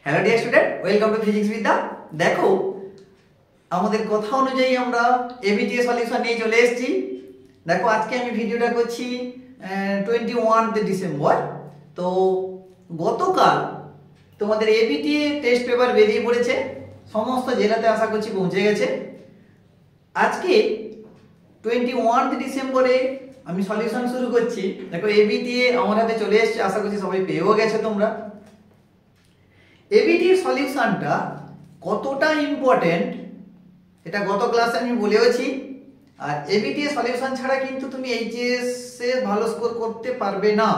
Hello dear student, welcome to physics বিদ্যা। দেখো, আমাদের কথা অনুযায়ী আমরা এবিটি সলিউশন নিয়ে চলে এসেছি। দেখো, আজকে আমি ভিডিওটা করছি 21 ডিসেম্বর। তো গতকাল তোমাদের এবিটি টেস্ট পেপার বেরিয়ে পড়েছে, সমস্ত জেলাতে আশা করছি পৌঁছে গেছে। আজকে 21 ডিসেম্বরে আমি সলিউশন শুরু করছি। দেখো, এবিটি আমার হাতে চলে এসেছে, আশা করছি সবাই পেয়েও গেছে তোমরা। এবিটির সলিউশনটা কতটা ইম্পর্টেন্ট এটা গত ক্লাসে আমি বলেওছি। আর এবিটি সলিউশন ছাড়া কিন্তু তুমি এইচএস এ ভালো স্কোর করতে পারবে না,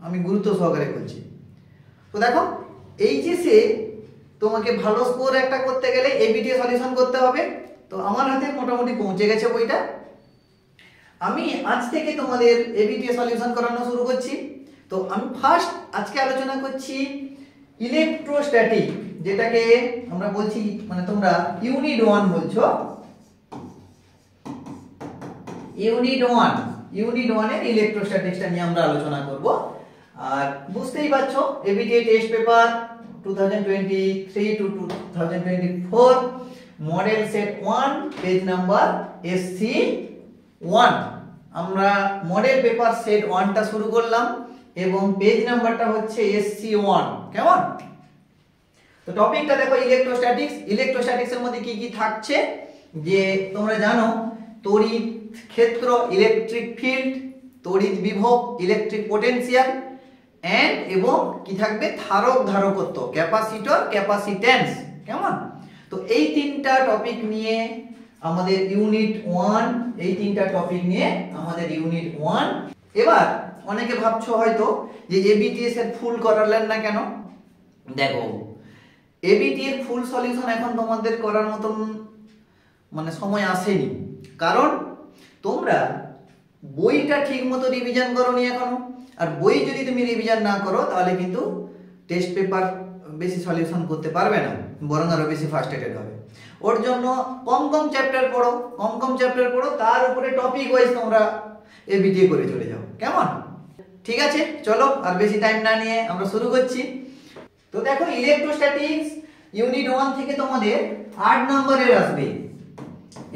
আমি গুরুত্ব সহকারে বলছি। তো দেখো, এইচএস এ তোমাকে ভালো স্কোর একটা করতে গেলে এবিটি সলিউশন করতে হবে। তো আমার হাতে মোটামুটি পৌঁছে গেছে বইটা। আমি আজ থেকে তোমাদের এবিটি সলিউশন করানো শুরু করছি। তো আমি ফার্স্ট আজকে আলোচনা করছি ইলেকট্রোস্ট্যাটিক, যেটাকে আমরা বলছি, মানে তোমরা ইউনিট 1 বলছো। ইউনিট 1 এর ইলেকট্রোস্ট্যাটিক্সটা নিয়ে আমরা আলোচনা করব। আর বুঝতেই পারছো, ABT test paper 2023 to 2024, model set 1, page number SC1। আমরা মডেল পেপার সেট 1টা শুরু করলাম এবং পেজ নাম্বারটা হচ্ছে SC1। কেমন? তো টপিকটা দেখো, ইলেকট্রোস্ট্যাটিক্স। ইলেকট্রোস্ট্যাটিক্স এর মধ্যে কি কি থাকছে যে তোমরা জানো, তড়িৎ ক্ষেত্র ইলেকট্রিক ফিল্ড, তড়িৎ বিভব ইলেকট্রিক পটেনশিয়াল, এন্ড এবং কি থাকবে ধারক ধারকত্ব, ক্যাপাসিটর ক্যাপাসিট্যান্স। কেমন? তো এই তিনটা টপিক নিয়ে আমাদের ইউনিট 1, এই তিনটা টপিক নিয়ে আমাদের ইউনিট 1। এবার অনেকে ভাবছো হয়তো যে এবিটিএস এর ফুল করালেন না কেন। দেখো, এবিটি এর ফুল সলিউশন এখন তোমাদের করার মতন মানে সময় আসেনি, কারণ তোমরা বইটা ঠিকমতো রিভিশন করোনি এখনো। আর বই যদি তুমি রিভিশন না করো তাহলে কিন্তু টেস্ট পেপার বেশি সলিউশন করতে পারবে না, বরং আরো বেশি ফ্রাস্ট্রেটেড হবে। ওর জন্য কম কম চ্যাপ্টার পড়ো, তার উপরে টপিক ওয়াইজ তোমরা এবিটি করে চলে যাও। কেমন? ঠিক আছে, চলো আর বেশি টাইম না নিয়ে আমরা শুরু করছি। তো দেখো, ইলেকট্রোস্ট্যাটিক্স ইউনিট 1 থেকে তোমাদের 8 নম্বরের আসবে।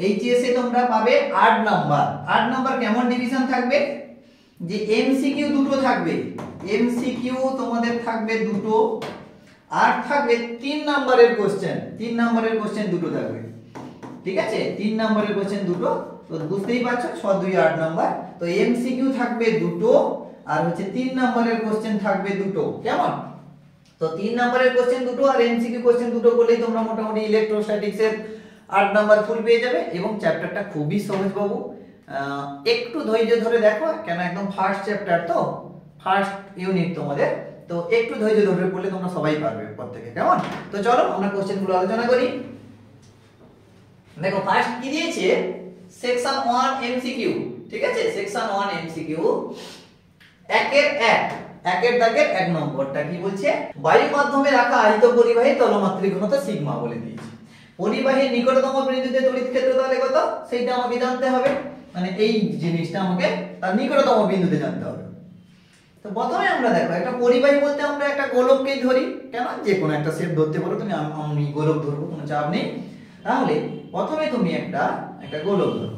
এইচএস এ তোমরা পাবে 8 নাম্বার। 8 নাম্বার কেমন ডিভিশন থাকবে যে এমসিকিউ দুটো থাকবে, এমসিকিউ তোমাদের থাকবে দুটো, আর থাকবে 3 নম্বরের কোশ্চেন। 3 নম্বরের কোশ্চেন দুটো থাকবে, ঠিক আছে? 3 নম্বরের কোশ্চেন দুটো। তো বুঝতেই পারছো, 6 2 8 নাম্বার। তো এমসিকিউ থাকবে দুটো, আর হচ্ছে 3 নম্বরের কোশ্চেন থাকবে দুটো। কেমন? তো 3 নম্বরের কোশ্চেন দুটো আর এমসিকিউ কোশ্চেন দুটো করলেই তোমরা মোটামুটি ইলেকট্রোস্ট্যাটিক্স এর 8 নাম্বার ফুল পেয়ে যাবে। এবং চ্যাপ্টারটা খুবই সহজ বাবু, একটু ধৈর্য ধরে দেখো, কেন একদম ফার্স্ট চ্যাপ্টার, তো ফার্স্ট ইউনিট তোমাদের, তো একটু ধৈর্য ধরে পড়লে তোমরা সবাই পারবে প্রত্যেকে। কেমন? তো চলো আমরা কোশ্চেনগুলো আলোচনা করি। দেখো, ফার্স্ট কি দিয়েছে, সেকশন 1 এমসিকিউ। ঠিক আছে, সেকশন 1 এমসিকিউ একের দাগের 1 নম্বরটা কি বলছে, বায়ু মাধ্যমে রাখা আহিত পরিবাহী তলমাত্রিক ঘনত্ব সিগমা বলে দিয়েছে। পরিবাহীর নিকটতম বিন্দুতে তড়িৎ ক্ষেত্র তাহলে কত, সেইটা আমাকে জানতে হবে। মানে এই জিনিসটা আমাকে তার নিকটতম বিন্দুতে জানতে হবে। তো প্রথমে আমরা দেখো, একটা পরিবাহী বলতে আমরা একটা গোলককেই ধরি। কেন? যে কোনো একটা শেপ ধরতে পারো তুমি, আমি গোলক ধরবো, কোনো চাপ নেই। তাহলে প্রথমে তুমি একটা গোলক ধরো।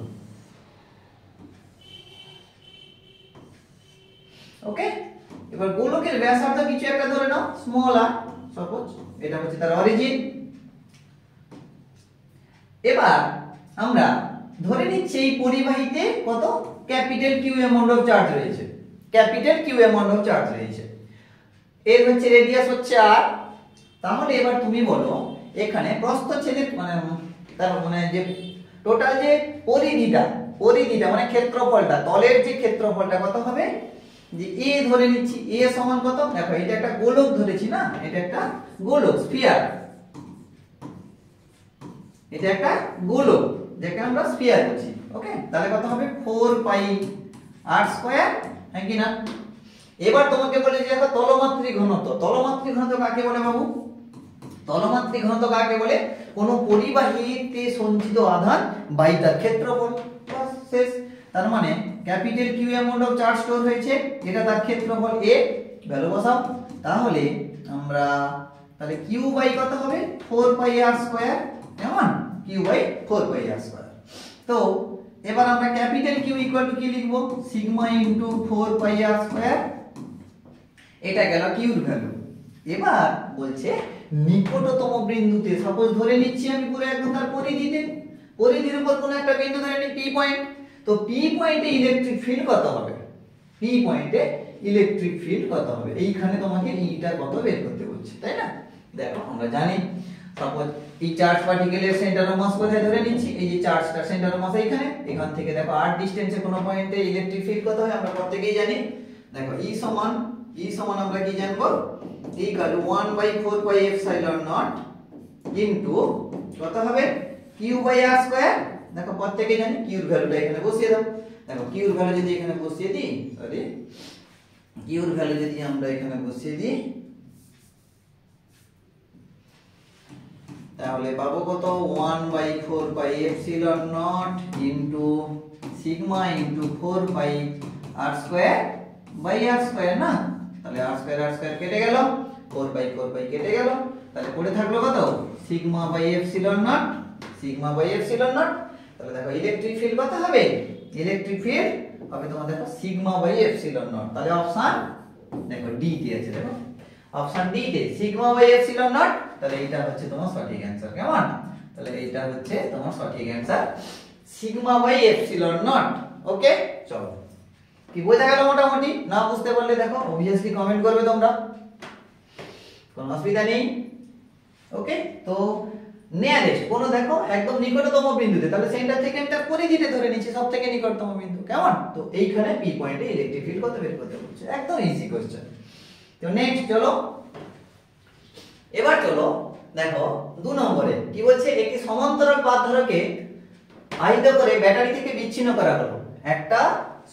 ওকে, এবার গোলকের ব্যাসার্ধ কিছু একটা ধরে নাও, স্মল আর। সাপোজ এটা হচ্ছে তার অরিজিন। এবার আমরা ধরে নিচ্ছি এই পরিবাহীতে কত, capital Q amount of charge রয়েছে, capital Q amount of charge রয়েছে। এর হচ্ছে রেডিয়াস হচ্ছে আর। তাহলে এবার তুমি বলো, এখানে প্রস্থচ্ছেদের মানে তার মানে যে টোটাল যে পরিধিটা মানে ক্ষেত্রফলটা, তলের যে ক্ষেত্রফলটা কত হবে, যে এ ধরে নিচ্ছি, এ সমান কত। দেখো, এটা একটা গোলক ধরেছি না, এটা একটা গোলক, স্ফিয়ার। এটা একটা গোলক যেটা আমরা স্ফিয়ার বলছি। ওকে, তাহলে কত হবে, 4 পাই r স্কয়ার, হ্যাঁ কি না? এবার তোমাকে বলে যে দেখো, তলমাত্রিক ঘনত্ব। তলমাত্রিক ঘনত্ব কাকে বলে বাবু? তলমাত্রিক ঘনত্ব কাকে বলে? কোন পরিবাহীতে সঞ্চিত আধান বাই তার ক্ষেত্রফল। শেষ। তার মানে capital Q amount of charge store হয়েছে, এটা তার ক্ষেত্রফল a, ভ্যালু বসাও। তাহলে আমরা তাহলে কিউ বাই কত হবে 4 পাই আর স্কয়ার, কেমন, Q by 4 pi r square. তো এবার আমরা ক্যাপিটাল কিউ ইকুয়াল টু কি লিখব, sigma into 4 pi r square, এটা গেল কিউর ভ্যালু। এবার বলছে নিকটতম বিন্দুতে, সাপোজ ধরে নিচ্ছি আমি পুরো একদম তার পরিধির উপর কোন একটা বিন্দু ধরে নিই পি পয়েন্ট, তো পি পয়েন্টে ইলেকট্রিক ফিল্ড কত হবে, পি পয়েন্টে ইলেকট্রিক ফিল্ড কত হবে, এইখানে তোমাকে ইটা কত বের করতে বলছে, তাই না। দেখো আমরা জানি সাপোজ এই চার্জ পার্টিকেলের সেন্টার অফ মাস কোথায় ধরে নিচ্ছি, এই যে চার্জটা সেন্টার অফ মাস এইখানে, এখান থেকে দেখো r ডিসটেন্সে কোন পয়েন্টে ইলেকট্রিক ফিল্ড কত হয় আমরা প্রত্যেকই জানি। দেখো E সমান আমরা কি জানবো, E = 1/4 pi epsilon not into কত হবে q বাই r স্কয়ার। দেখো প্রত্যেকই জানি q এর ভ্যালুটা এখানে বসিয়ে দাও। দেখো q এর ভ্যালু যদি এখানে বসিয়ে দিই, q এর ভ্যালু যদি আমরা এখানে বসিয়ে দিই তাহলে পাবো কত 1/4 pi epsilon naught into sigma into 4 pi r square by r square না, তাহলে r স্কয়ার কেটে গেল, 4 পাই কেটে গেল, তাহলে পড়ে থাকলো কত সিগমা বাই এপসিলন নট, তাহলে দেখো ইলেকট্রিক ফিল্ড কত হবে, ইলেকট্রিক ফিল্ড হবে তোমার দেখো সিগমা বাই এপসিলন নট। তাহলে অপশন দেখো ডি তে আছে, দেখো অপশন ডি তে সিগমা বাই এপসিলন নট, তাহলে এটা হচ্ছে তোমার সঠিক অ্যানসার, কেমন, তাহলে এটা হচ্ছে তোমার সঠিক answer sigma by epsilon naught. Okay, চলো কি বোঝা গেল মোটামুটি, না বুঝতে পারলে দেখো অবভিয়াসলি কমেন্ট করবে তোমরা, কোনো অসুবিধা নেই। ওকে, তো নিয়ারেস্ট কোন দেখো একদম নিকটতম বিন্দুতে, তাহলে সেন্টার থেকে আমি তার পরিধিতে ধরে নিচ্ছি সবথেকে নিকটতম বিন্দু, কেমন, তো এইখানে পি পয়েন্টে ইলেকট্রিক ফিল্ড কত বের করতে বলছে, একদম ইজি কোশ্চেন। তো নেক্সট চলো, এবার চলো দেখো 2 নম্বরে কি বলছে, একটি সমান্তরাল পাত ধারকে আহিত করে ব্যাটারি থেকে বিচ্ছিন্ন করা হলো। একটা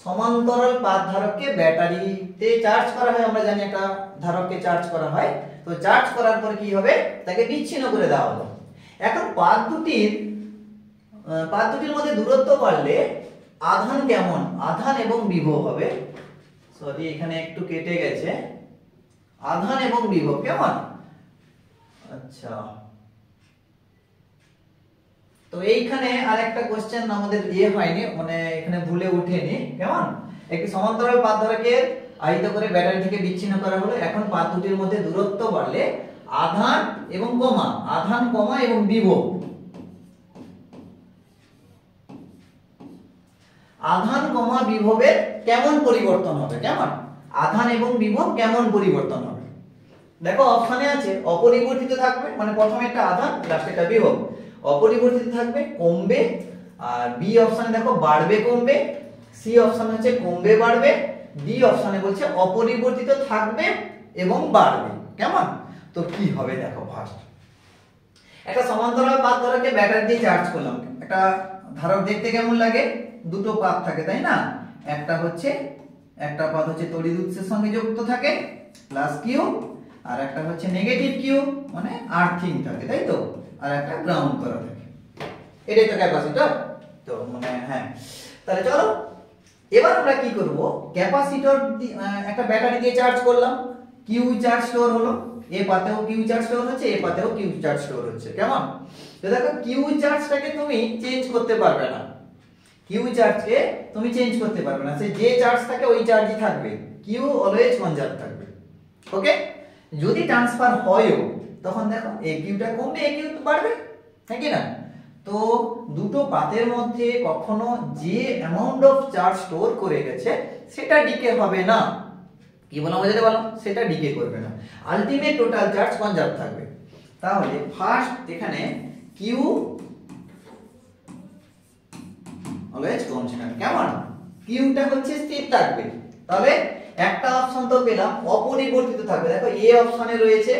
সমান্তরাল পাত ধারককে ব্যাটারিতে চার্জ করা হয়, আমরা জানি একটা ধারককে চার্জ করা হয়, তো চার্জ করার পর কি হবে, তাকে বিচ্ছিন্ন করে দেওয়া হলো। এখন পাত দুটির মধ্যে দূরত্ব বাড়লে আধান কেমন, আধান এবং বিভব হবে, সরি এখানে একটু কেটে গেছে, আধান এবং বিভব কেমন, আচ্ছা তো এইখানে আরেকটা কোশ্চেন আমাদের হয়নি, মানে এখানে ভুলে ওঠেনি, কেমন, একটি সমান্তরাল পাত ধারকের আহিত করে ব্যাটারি থেকে বিচ্ছিন্ন করা হলো। এখন পাত দুটির মধ্যে দূরত্ব বাড়লে আধান কমা এবং বিভব, আধান কমা বিভবের কেমন পরিবর্তন হবে, কেমন, আধান এবং বিভব কেমন পরিবর্তন হবে। দেখো অপশনে আছে অপরিবর্তিত থাকবে, মানে প্রথমে একটা আধান লাস্টে একটা বিভব, অপরিবর্তিত থাকবে, কমবে, আর বি অপশনে দেখো বাড়বে কমবে, সি অপশন হচ্ছে কমবে বাড়বে, ডি অপশনে বলছে অপরিবর্তিত থাকবে এবং বাড়বে, কেমন। তো কি হবে দেখো, ফার্স্ট একটা সমান্তরাল পাত ধারককে ব্যাটারি দিয়ে চার্জ করলাম, একটা ধারক দেখতে কেমন লাগে, দুটো পাত থাকে তাই না, একটা পাত হচ্ছে তড়িৎ উৎসের সঙ্গে যুক্ত থাকে প্লাস কিউ, আর একটা হচ্ছে নেগেটিভ কিউ মানে আর্থিং থাকে, তাই তো, আর একটা গ্রাউন্ড করা থাকে, এটাই তো ক্যাপাসিটর। তো মানে হ্যাঁ, তাহলে চলো এবার আমরা কি করব, ক্যাপাসিটর একটা ব্যাটারি দিয়ে চার্জ করলাম, কিউ চার্জ স্টোর হলো, এ পাতেও কিউ চার্জ স্টোর হচ্ছে, এ পাতেও কিউ চার্জ স্টোর হচ্ছে, কেমন। তো দেখো কিউ চার্জটাকে তুমি চেঞ্জ করতে পারবে না, কিউ চার্জকে তুমি চেঞ্জ করতে পারবে না, সে যে চার্জ থাকে ওই চার্জই থাকবে, কিউ অলওয়েজ কনজার্ভ থাকবে। ওকে, যদি ট্রান্সফার হয়ও তখন দেখো এই কিউটা কমবে, এই কিউ বাড়বে, হ্যাঁ কি না। তো দুটো পাতের মধ্যে কখনো যে অ্যামাউন্ট অফ চার্জ স্টোর করে গেছে সেটা ডিকে হবে না, কি বললাম বুঝতে পারলাম, সেটা ডিকে করবে না, আলটিমেট টোটাল চার্জ কনজার্ভ থাকবে। তাহলে ফার্স্ট এখানে কিউ অলওয়েজ কনস্ট্যান্ট, কেমন, কিউটা হচ্ছে স্থির থাকবে। তাহলে একটা অপশন তো পেলাম অপরিবর্তিত থাকবে, দেখো এ অপশনে রয়েছে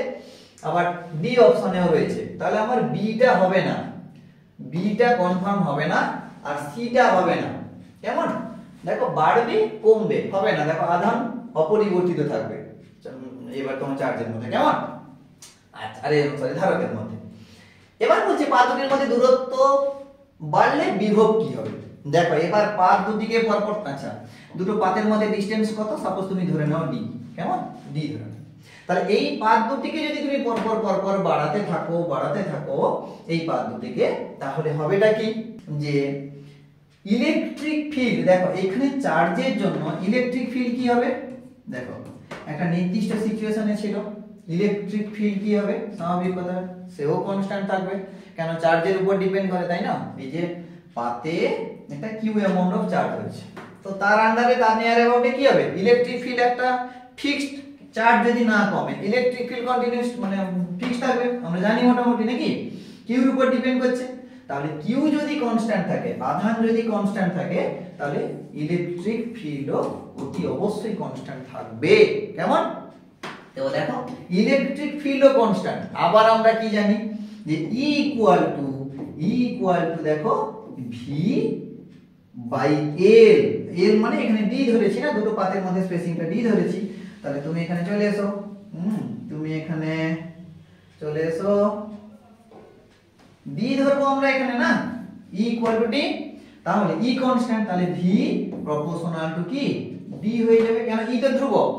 আবার বি অপশনেও রয়েছে, তাহলে আমার বিটা হবে না, বিটা কনফার্ম হবে না, আর সিটা হবে না, কেমন, দেখো বাড়বে কমবে হবে না, দেখো আধান অপরিবর্তিত থাকবে এবার তোমার চার্জের মধ্যে, কেমন, আচ্ছা আরে সরি ধারকের মধ্যে। এবার বলছি পাত দুটির মধ্যে দূরত্ব বাড়লে বিভব কি হবে, দেখো এবার পাত দুটিকে পরপর, আচ্ছা দুটো পাতের মধ্যে ডিসটেন্স কত, সাপোজ তুমি ধরে নাও ডি, কেমন, ডি ধরে নাও, তাহলে এই পাত দুটিকে যদি তুমি পরপর পরপর বাড়াতে থাকো এই পাত দুটিকে, তাহলে হবেটা কি যে ইলেকট্রিক ফিল্ড, দেখো এখানে চার্জের জন্য ইলেকট্রিক ফিল্ড কি হবে, দেখো একটা নির্দিষ্ট সিচুয়েশনে ছিল ইলেকট্রিক ফিল্ড কি হবে, স্বাভাবিক কথা সেও কনস্ট্যান্ট থাকবে, কেন চার্জের উপর ডিপেন্ড করে, তাই না? এই যে পাতে একটা কিউ অ্যামাউন্ট অফ চার্জ হচ্ছে, তো তার আন্ডারে তার নিয়ার অ্যাবাউটে কি হবে, ইলেকট্রিক ফিল্ড একটা ফিক্সড, চার্জ যদি না কমে ইলেকট্রিক ফিল্ড কন্টিনিউয়াস মানে ফিক্সড থাকবে, আমরা জানি মোটামুটি নাকি, কিউর উপর ডিপেন্ড করছে। তাহলে কিউ যদি কনস্ট্যান্ট থাকে, আধান যদি কনস্ট্যান্ট থাকে, তাহলে ইলেকট্রিক ফিল্ডও অতি অবশ্যই কনস্ট্যান্ট থাকবে। কেমন? তো দেখো ইলেকট্রিক ফিল্ডও কনস্ট্যান্ট। আবার আমরা কি জানি যে ই ইকুয়াল টু দেখো ভি বাই এল, এল মানে এখানে ডি ধরেছি না, দুটো পাতের মধ্যে স্পেসিংটা ডি ধরেছি, তাহলে তুমি এখানে চলে এসো, তুমি এখানে চলে এসো, ডি ধরবো আমরা এখানে না, ই ইকুয়াল টু ডি, তাহলে ই কনস্ট্যান্ট, তাহলে ভি প্রপোর্শনাল টু কি ডি হয়ে যাবে, কেন ই তো ধ্রুবক,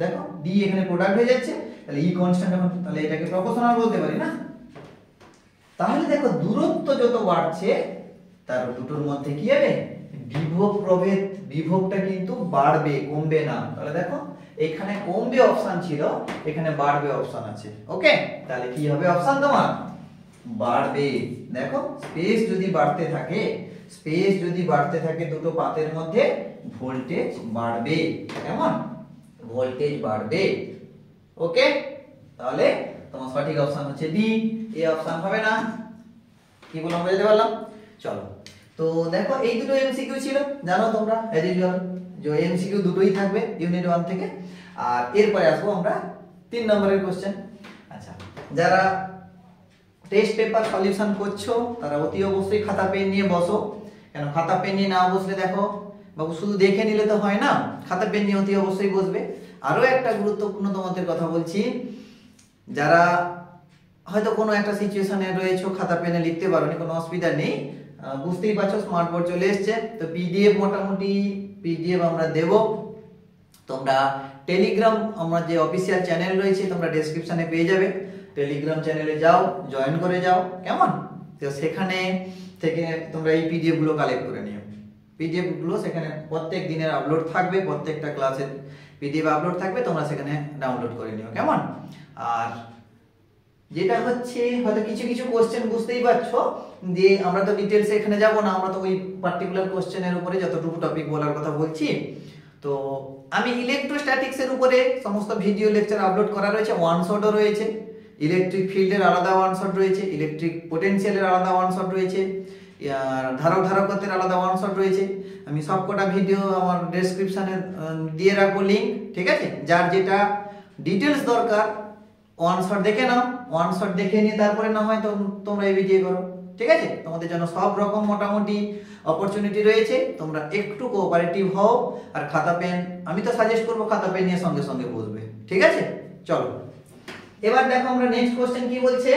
দেখো ডি এখানে প্রোডাক্ট হয়ে যাচ্ছে, তাহলে ই কনস্ট্যান্ট এখন, তাহলে এটাকে প্রপোর্শনাল বলতে পারি না। তাহলে দেখো দূরত্ব যত বাড়ছে তার দুটোর মধ্যে কি হবে, বিভব প্রভেদ, বিভবটা কিন্তু বাড়বে, কমবে না। তাহলে দেখো এখানে কমবে অপশন ছিল, এখানে বাড়বে অপশন আছে। ওকে, তাহলে কি হবে অপশন তোমার, বাড়বে। দেখো স্পেস যদি বাড়তে থাকে দুটো পাতের মধ্যে, ভোল্টেজ বাড়বে। কেমন? ভোল্টেজ বাড়বে। ওকে, তাহলে তোমার সঠিক অপশন হচ্ছে ডি, এই অপশন হবে না। কি বললাম বুঝতে পারলাম? চলো, তো দেখো এই দুটো এমসিকিউ ছিল, জানো তোমরা এজ ইউজুয়াল যে এমসিকিউ দুটোই থাকবে ইউনিট 1 থেকে। আর এরপরে আসবো আমরা 3 নম্বরের কোশ্চেন। আচ্ছা, যারা টেস্ট পেপার সলিউশন করছো তারা অতি অবশ্যই খাতা পেন নিয়ে বসো, কেন খাতা পেন নিয়ে না বসলে দেখো বাবু শুধু দেখে নিলে তো হয় না, খাতা পেন নিয়ে অতি অবশ্যই বসবে। আরো একটা গুরুত্বপূর্ণ তোমাদের কথা বলছি, যারা হয়তো কোনো একটা সিচুয়েশনে রয়েছে খাতা পেনে লিখতে পারোনি, কোনো অসুবিধা নেই, বুঝতেই পারছো স্মার্ট বোর্ড চলে এসেছে, তো পিডিএফ মোটামুটি পিডিএফ আমরা দেব। তোমরা টেলিগ্রাম আমরা যে অফিসিয়াল চ্যানেল রয়েছে তোমরা ডেসক্রিপশনে পেয়ে যাবে, টেলিগ্রাম চ্যানেলে যাও, জয়েন করে যাও। কেমন? তো সেখানে থেকে তোমরা এই পিডিএফ গুলো কালেক্ট করে নিও। পিডিএফ গুলো সেখানে প্রত্যেক দিনের আপলোড থাকবে, প্রত্যেকটা ক্লাসের পিডিএফ আপলোড থাকবে, তোমরা সেখানে ডাউনলোড করে নিও। কেমন? আর যেটা হচ্ছে হয়তো কিছু কিছু কোশ্চেন বুঝতেই পারছো যে আমরা তো ডিটেইলসে এখানে যাব না, আমরা তো ওই পার্টিকুলার কোশ্চেনের উপরে যতটুকু টপিক বলার কথা বলছি। তো আমি ইলেকট্রোস্ট্যাটিক্স এর উপরে সমস্ত ভিডিও লেকচার আপলোড করা রয়েছে, ওয়ান শটও রয়েছে, ইলেকট্রিক ফিল্ডের আলাদা ওয়ান শট রয়েছে, ইলেকট্রিক পোটেনশিয়ালের আলাদা ওয়ান শট রয়েছে, ধারক ধারকত্বের আলাদা ওয়ান শট রয়েছে। আমি সবকটা ভিডিও আমার ডেসক্রিপশনে দিয়ে রাখবো লিংক, ঠিক আছে? যার যেটা ডিটেইলস দরকার ওয়ান শট দেখে নাও, ওয়ান শট দেখে নিয়ে তারপরে না হয় তোমরা এই ভিডিও করো, ঠিক আছে? তোমাদের জন্য সব রকম মোটামুটি অপরচুনিটি রয়েছে, তোমরা একটু কোঅপারেটিভ হও। আর খাতা পেন আমি তো সাজেস্ট করবো খাতা পেন নিয়ে সঙ্গে সঙ্গে বসবে, ঠিক আছে? চলো এবার দেখো আমরা নেক্সট কোশ্চেন কি বলছে,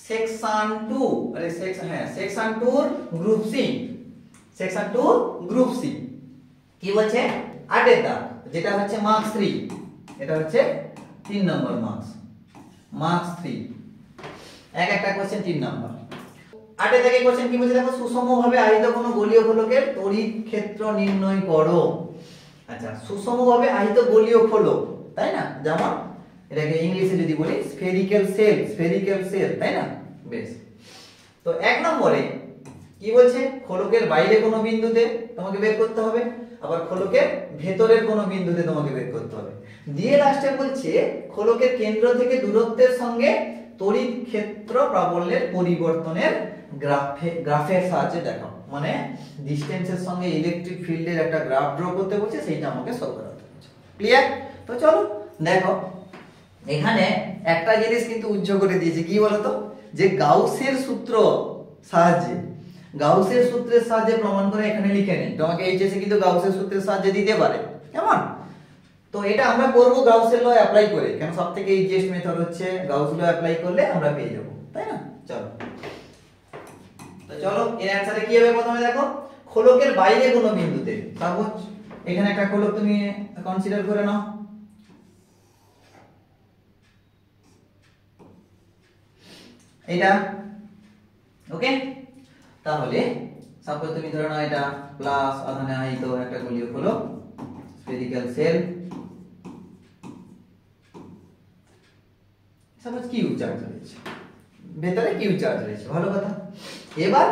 সেকশন 2, আরে section 2 group C, section 2 group C কি বলছে, 8 এর দাগ, যেটা হচ্ছে মার্কস 3, এটা হচ্ছে 3 নম্বর মার্কস 3, একটা কোশ্চেন 3 নম্বর। 8 এর দাগে কোশ্চেন কি বলছে দেখো, সুষমভাবে আহিত কোন গোলীয় ফলকের তড়িৎ ক্ষেত্র নির্ণয় করো। আচ্ছা, সুষমভাবে আহিত গোলীয় ফলক, তাই না? যেমন এটাকে ইংলিশে যদি বলি স্ফেরিক্যাল সেল, তাই না? বেশ, তো 1 নম্বরে কি বলছে, খোলকের বাইরে কোনো বিন্দুতে তোমাকে বের করতে হবে, আবার খোলকের ভেতরের কোনো বিন্দুতে তোমাকে বের করতে হবে। দিয়ে লাস্টে বলছে খোলকের কেন্দ্র থেকে দূরত্বের সঙ্গে তড়িৎ ক্ষেত্র প্রাবল্যের পরিবর্তনের গ্রাফের সাহায্যে দেখাও, মানে ডিসটেন্সের সঙ্গে ইলেকট্রিক ফিল্ডের একটা গ্রাফ ড্র করতে বলছে, সেইটা আমাকে সলভ করতে বলছে। ক্লিয়ার? তো চলো দেখো এখানে একটা জিনিস কিন্তু উজ্জ্বল করে দিয়েছে, কি বলতো, যে গাউসের সূত্রের সাহায্যে প্রমাণ করে এখানে লিখে নেই, তোমাকে এইচএসে কিন্তু গাউসের সূত্রের সাহায্যে দিতে পারে। কেমন? তো এটা আমরা করব গাউসের ল অ্যাপ্লাই করে, কারণ সবথেকে ইজিয়েস্ট মেথড হচ্ছে গাউস ল অ্যাপ্লাই করলে আমরা পেয়ে যাব, তাই না? চলো, তো চলো এর অ্যানসারে কি হবে, প্রথমে দেখো খোলকের বাইরে কোনো বিন্দুতে, সাপোজ এখানে একটা খোলক তুমি কনসিডার করে নাও, এটা ওকে। তাহলে সাপোজ তুমি ধরে নাও এটা প্লাস আধানে আহিত একটা গোলীয় হলো spherical shell, suppose Q charge রয়েছে, ভেতরে কিউ চার্জ রয়েছে, ভালো কথা। এবার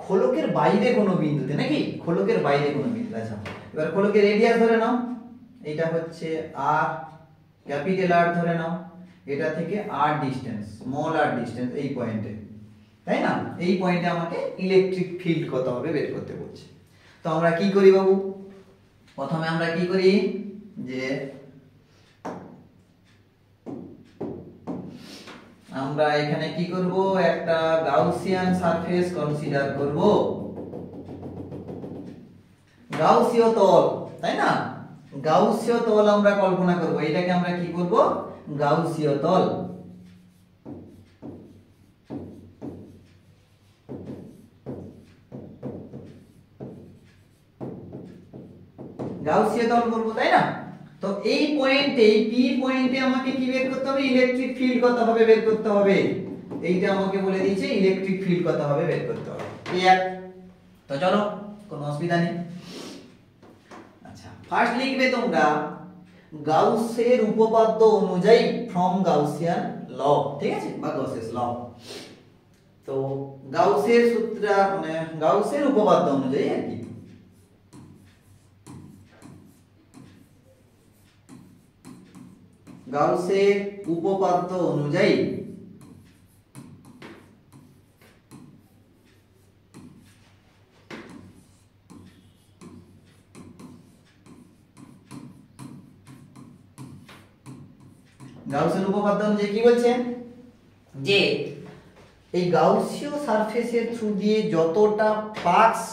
খোলকের বাইরে কোনো বিন্দুতে, নাকি খোলকের বাইরে কোনো বিন্দু, আচ্ছা এবার খোলকের রেডিয়াস ধরে নাও, এটা হচ্ছে আর, ক্যাপিটাল আর ধরে নাও, এটা থেকে আর ডিসটেন্স, স্মল আর ডিসটেন্স এই পয়েন্টে, তাই না? এই পয়েন্টে আমাকে ইলেকট্রিক ফিল্ড কত হবে বের করতে বলছে। তো আমরা কি করি বাবু, প্রথমে আমরা কি করি যে আমরা এখানে কি করব, একটা গাউসিয়ান সারফেস কনসিডার করব, গাউসীয় তল, তাই না? গাউসীয় তল আমরা কল্পনা করব, এটাকে আমরা কি করব, গাউসীয় তল। গাউসীয় তল করব, তাই না? তো এই পয়েন্টে, এই পি পয়েন্টে আমাকে কি বের করতে হবে, ইলেকট্রিক ফিল্ড কত হবে বের করতে হবে। এইটা আমাকে বলে দিয়েছে ইলেকট্রিক ফিল্ড কত হবে বের করতে হবে, ক্লিয়ার? তো চলো, কোনো অসুবিধা নেই। আচ্ছা ফার্স্ট লিখবে তোমরা গাউসের উপপাদ্য অনুযায়ী, ফ্রম গাউসিয়ান ল, ঠিক আছে, বা গাউসেস ল। তো গাউসের সূত্র মানে গাউসের উপপাদ্য অনুযায়ী আর কি, গাউসের উপপাদ্য অনুযায়ী গাউসের উপপাদ্য অনুযায়ী কি বলছে যে এই গাউসীয় সারফেসের থ্রু দিয়ে যতটা ফ্লাক্স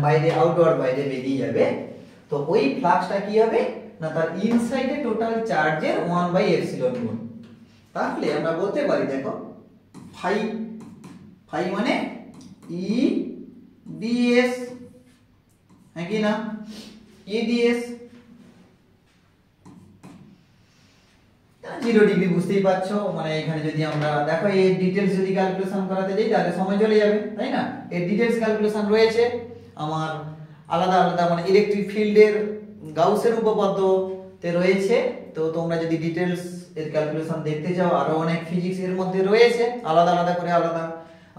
বাইরে, আউটওয়ার্ড বাইরে বেরিয়ে যাবে, তো ওই ফ্লাক্সটা কি হবে না, তার ইনসাইডে টোটাল চার্জের 1/এপসিলন গুণ। তাহলে আমরা বলতে পারি, দেখো ফাই, ফাই মানে ই ডিএস, হ্যাঁ কি না, ই ডিএস 0 ডিগ্রি, বুঝতেই পারছো। মানে এখানে যদি আমরা দেখো এই ডিটেইলস যদি ক্যালকুলেশন করাতে যাই তাহলে সময় চলে যাবে, তাই না? এই ডিটেইলস ক্যালকুলেশন রয়েছে আমার আলাদা আলাদা, মানে ইলেকট্রিক ফিল্ডের গাউসের উপপাদ্যতে রয়েছে। তো তোমরা যদি ডিটেইলস এর ক্যালকুলেশন দেখতে চাও, আরো অনেক ফিজিক্স এর মধ্যে রয়েছে, আলাদা আলাদা করে আলাদা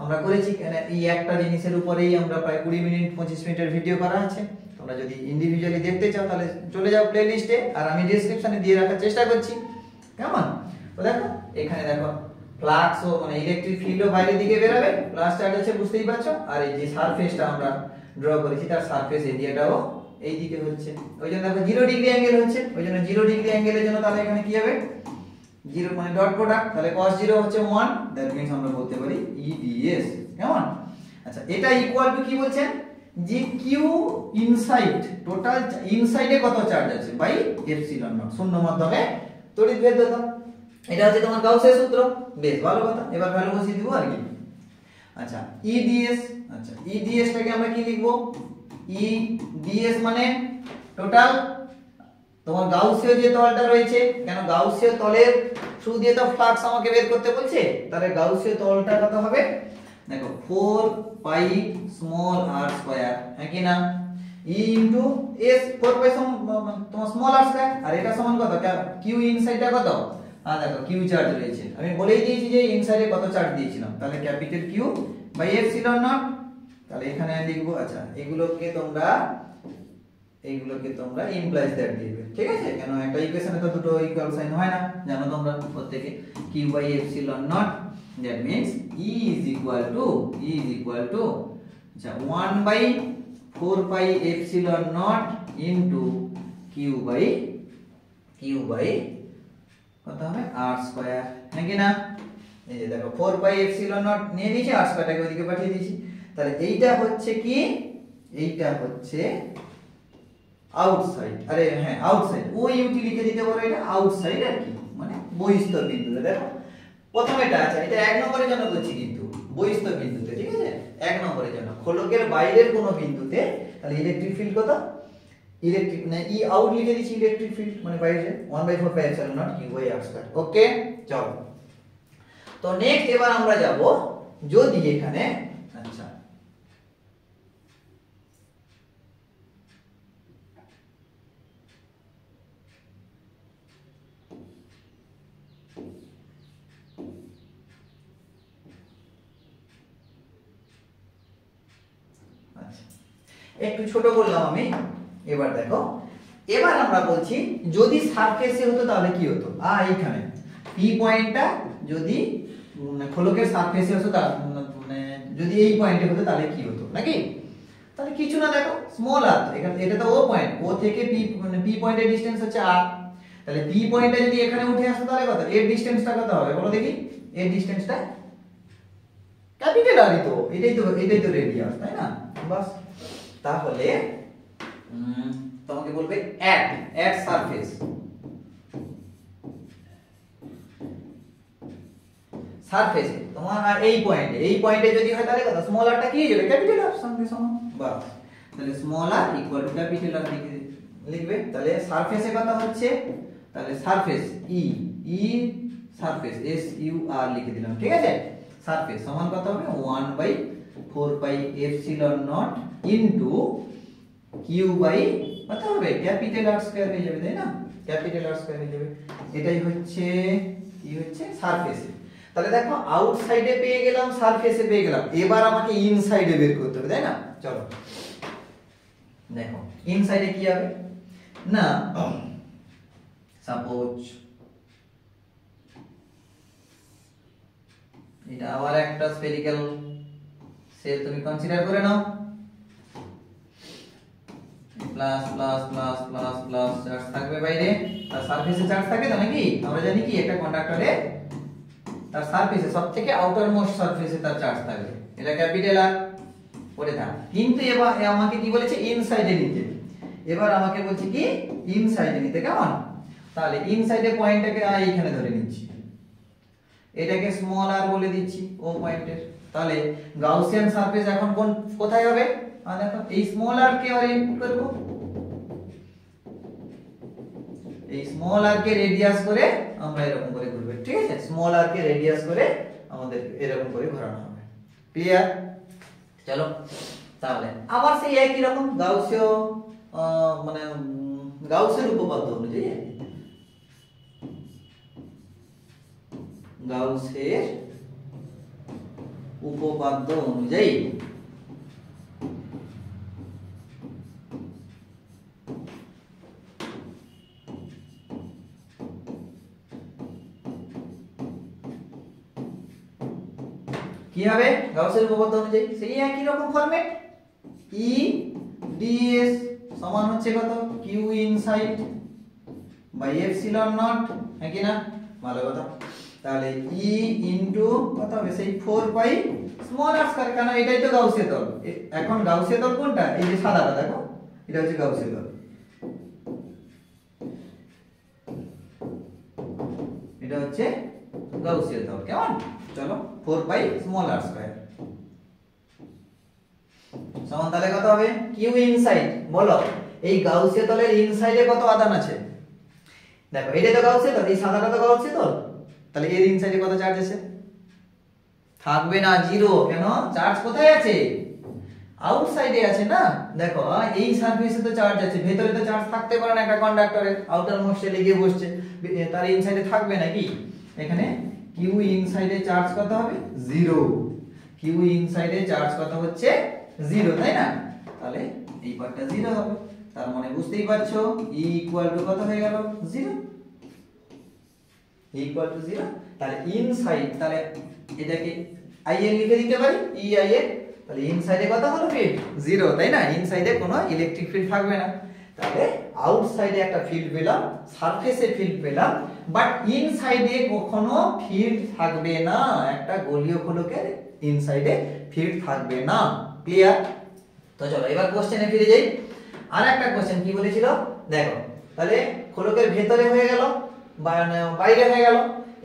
আমরা করেছি। এই একটা জিনিসের উপরেই আমরা প্রায় 20 মিনিট 25 মিনিটের ভিডিও করা আছে। তোমরা যদি ইন্ডিভিজুয়ালি দেখতে চাও তাহলে চলে যাও প্লে লিস্টে, আর আমি ডেসক্রিপশনে দিয়ে রাখার চেষ্টা করছি, কেমন? তো দেখো এখানে দেখো ফ্লাক্স ও মানে ইলেকট্রিক ফিল্ডও বাইরের দিকে বের হবে, প্লাস চার্জ আছে, বুঝতেই পারছো। আর এই যে সারফেসটা আমরা ড্র করেছি, তার সারফেস এরিয়াটাও এই দিকে হচ্ছে, ওই জন্য দেখো 0 ডিগ্রি অ্যাঙ্গেল হচ্ছে, ওই জন্য 0 ডিগ্রি অ্যাঙ্গেলের জন্য তাহলে এখানে কি হবে, 0 মানে ডট প্রোডাক্ট, তাহলে cos 0 হচ্ছে 1, দ্যাট মিন্স আমরা বলতে পারি EDS, কেমন? আচ্ছা এটা ইকুয়াল টু কি বলছেন, যে কিউ ইনসাইড, টোটাল ইনসাইডে কত চার্জ আছে বাই এপসিলন নট, শূন্য মাধ্যমে তড়িৎ ভেদ্যতা। এটা হচ্ছে তোমার গাউসের সূত্র, বেশ ভালো কথা। এবার ভ্যালু বসিয়ে দিব আর কি। আচ্ছা EDS, আচ্ছা EDS টাকে আমরা কি লিখবো, EDS মানে টোটাল তোমার গাউসীয় যে তলটা রয়েছে, কেন গাউসীয় তলের থ্রু দিয়ে তো ফ্লাক্স আমাকে বের করতে বলছে, তাহলে গাউসীয় তলটা কত হবে, দেখো 4 পাই স্মল r স্কয়ার, হ্যাঁ কি না, E ইনটু S 4 পাই তোমার স্মল r স্কয়ার, আর এটা সমান কত, কিউ ইনসাইডটা কত, দেখো কিউ চার্জ রয়েছে, আমি বলেই দিয়েছি যে ইনসাইডে কত চার্জ দিয়েছিলাম, তাহলে capital Q by epsilon naught. তাহলে এখানে লিখবো, আচ্ছা এগুলোকে তোমরা ইমপ্লাইজ দ্যাট দিবে, ঠিক আছে? কেন একটা ইকুয়েশনে তো দুটো ইকুয়াল সাইন হয় না, জানো তোমরা প্রত্যেকে, Q by epsilon naught, that means E is equal to আচ্ছা 1/4 pi epsilon naught into Q by কত হবে r স্কয়ার, হ্যাঁ কি না? এই যে দেখো 4 পাই এপসিলন নট নিয়ে নিয়েছি, r স্কয়ারটাকে ওইদিকে পাঠিয়ে দিয়েছি। তাহলে এইটা হচ্ছে কি, এইটা হচ্ছে আউটসাইড, আরে হ্যাঁ আউটসাইড, ওই ইউটি লিখে দিতে পারো, এটা আউটসাইড আর কি, মানে বহিঃস্থ বিন্দুতে। দেখো প্রথমে এটা আছে, এটা 1 নম্বরের জন্য বলছি, কিন্তু বহিঃস্থ বিন্দুতে, ঠিক আছে? 1 নম্বরের জন্য খোলকের বাইরের কোনো বিন্দুতে, তাহলে ইলেকট্রিক ফিল্ড কত, ইলেকট্রিক মানে ই আউট লিখে দিচ্ছি, ইলেকট্রিক ফিল্ড মানে বাইরে 1/4 pi epsilon naught Q by r square. Okay চলো তো নেক্সট এবার আমরা যাব যদি এখানে আচ্ছা একটু ছোট বললাম আমি। এবার দেখো, এবার আমরা বলছি যদি সারফেসে হতো তাহলে কি হতো। এইখানে পি পয়েন্টটা যদি খোলকের সারফেসে হতো মানে যদি এই পয়েন্টে হতো তাহলে কি হতো নাকি। তাহলে কিছু না, দেখো স্মল আর, এখানে এটা তো ও পয়েন্ট, ও থেকে পি মানে পি পয়েন্টের ডিসটেন্স হচ্ছে আর। তাহলে পি পয়েন্টটা যদি এখানে উঠে আসতো তাহলে কত, এর ডিসটেন্সটা কত হবে বলো দেখি। এর ডিসটেন্সটা ক্যাপিটাল আর, তো এটাই তো রেডিয়াস, তাই না। বাস, তাহলে তোমাকে বলবে অ্যাট সারফেস, সারফেসে তোমার এই পয়েন্টে যদি হয় তাহলে কত, স্মল আরটা কি হয়ে যাবে, ক্যাপিটাল আর সঙ্গে সমান। বাস, তাহলে small R equal to capital R লিখবে। তাহলে সারফেসে কত হচ্ছে, তাহলে surface E surface S U R লিখে দিলাম, ঠিক আছে। সারফেস সমান কত হবে, 1/4 pi epsilon naught into Q by কত হবে, ক্যাপিটাল আর স্কয়ার হয়ে যাবে, তাই না। ক্যাপিটাল আর স্কয়ার হয়ে যাবে। এটাই হচ্ছে কি হচ্ছে সারফেসে। তাহলে দেখো আউটসাইডে পেয়ে গেলাম, সারফেসে পেয়ে গেলাম, এবার আমাকে ইনসাইডে বের করতে হবে, তাই না। চলো দেখো ইনসাইডে কি হবে না, সাপোজ এটা আবার একটা স্ফেরিক্যাল শেল তুমি কনসিডার করে নাও। Plus plus plus plus plus charge থাকবে বাইরে, আর সারফেসে চার্জ থাকে তো নাকি। আমরা জানি কি একটা কন্ডাক্টরে তার সারফেসে সবথেকে আউটার মোস্ট সারফেসে তার চার্জ থাকবে, এটা ক্যাপিটাল আর পড়ে থাক। কিন্তু এবার আমাকে কি বলেছে, ইনসাইডে নিতে। এবার আমাকে বলছে কি ইনসাইডে নিতে, কেমন। তাহলে ইনসাইডে পয়েন্টটাকে এইখানে ধরে নিচ্ছি, এটাকে স্মল আর বলে দিচ্ছি ও পয়েন্টের। তাহলে গাউসিয়ান সারফেস এখন কোথায় হবে, দেখো এই স্মল আর কে অরিয়েন্ট করব, এই স্মল আর কে রেডিয়াস করে আমরা এরকম করে ঘুরবে, ঠিক আছে। স্মল আর কে রেডিয়াস করে আমাদের এরকম করে ঘোরানো হবে, ক্লিয়ার। চলো তাহলে আবার সেই একই রকম গাউসীয় মানে গাউসের উপপাদ্য অনুযায়ী, গাউসের উপপাদ্য অনুযায়ী কি হবে, গাউসের উপপাদ্য অনুযায়ী সেই একই রকম ফরম্যাট, ই ডিএস সমান হচ্ছে কত, Q inside by epsilon naught, হ্যাঁ কি না, ভালো কথা। তাহলে ই ইনটু কত হবে, সেই 4 পাই স্মল আর স্কয়ার, কারণ এটাই তো গাউসীয় তল। এখন গাউসীয় তল কোনটা, এই যে সাদাটা দেখো, এটা হচ্ছে গাউসীয় তল, এটা হচ্ছে গাউসীয় তল, কেমন। চলো 4 পাই স্মল আর স্কয়ার সমান, তাহলে কত হবে, কিউ ইনসাইড। বলো এই গাউসীয় তলের ইনসাইডে কত আধান আছে, দেখো এটা তো গাউসীয় তল, এই সাদাটা তো গাউসীয় তল, তাহলে এর ইনসাইডে কত চার্জ আছে, থাকবে না, জিরো। কেন, চার্জ কোথায় আছে, আউটসাইডে আছে না। দেখো এই সারফেসে তো চার্জ আছে, ভেতরে তো চার্জ থাকতে পারে না, একটা কন্ডাক্টরের আউটার মোস্টে লেগে বসছে, তার ইনসাইডে থাকবে নাকি। এখানে কিউ ইনসাইডে চার্জ কত হবে, জিরো। কিউ ইনসাইডে চার্জ কত হচ্ছে, জিরো, তাই না। তাহলে এই পার্টটা জিরো হবে, তার মানে বুঝতেই পারছো ই ইকুয়াল টু কত হয়ে গেল, জিরো, ইকুয়াল টু জিরো। তাহলে ইনসাইড, তাহলে এটাকে আই এ লিখে দিতে পারি, ই আই এ। তাহলে ইনসাইডে কত হলো, ফিল্ড জিরো, তাই না। ইনসাইডে কোনো ইলেকট্রিক ফিল্ড থাকবে না। তাহলে আউটসাইডে একটা ফিল্ড পেলাম, সারফেসে ফিল্ড পেলাম, বাট ইনসাইডে কখনো ফিল্ড থাকবে না। একটা গোলীয় গোলকের ইনসাইডে ফিল্ড থাকবে না, ক্লিয়ার। তো চলো এবার কোশ্চেনে ফিরে যাই। আর একটা কোশ্চেন কি বলেছিল দেখো, তাহলে খোলকের ভেতরে হয়ে গেল, বাইরে হয়ে গেল।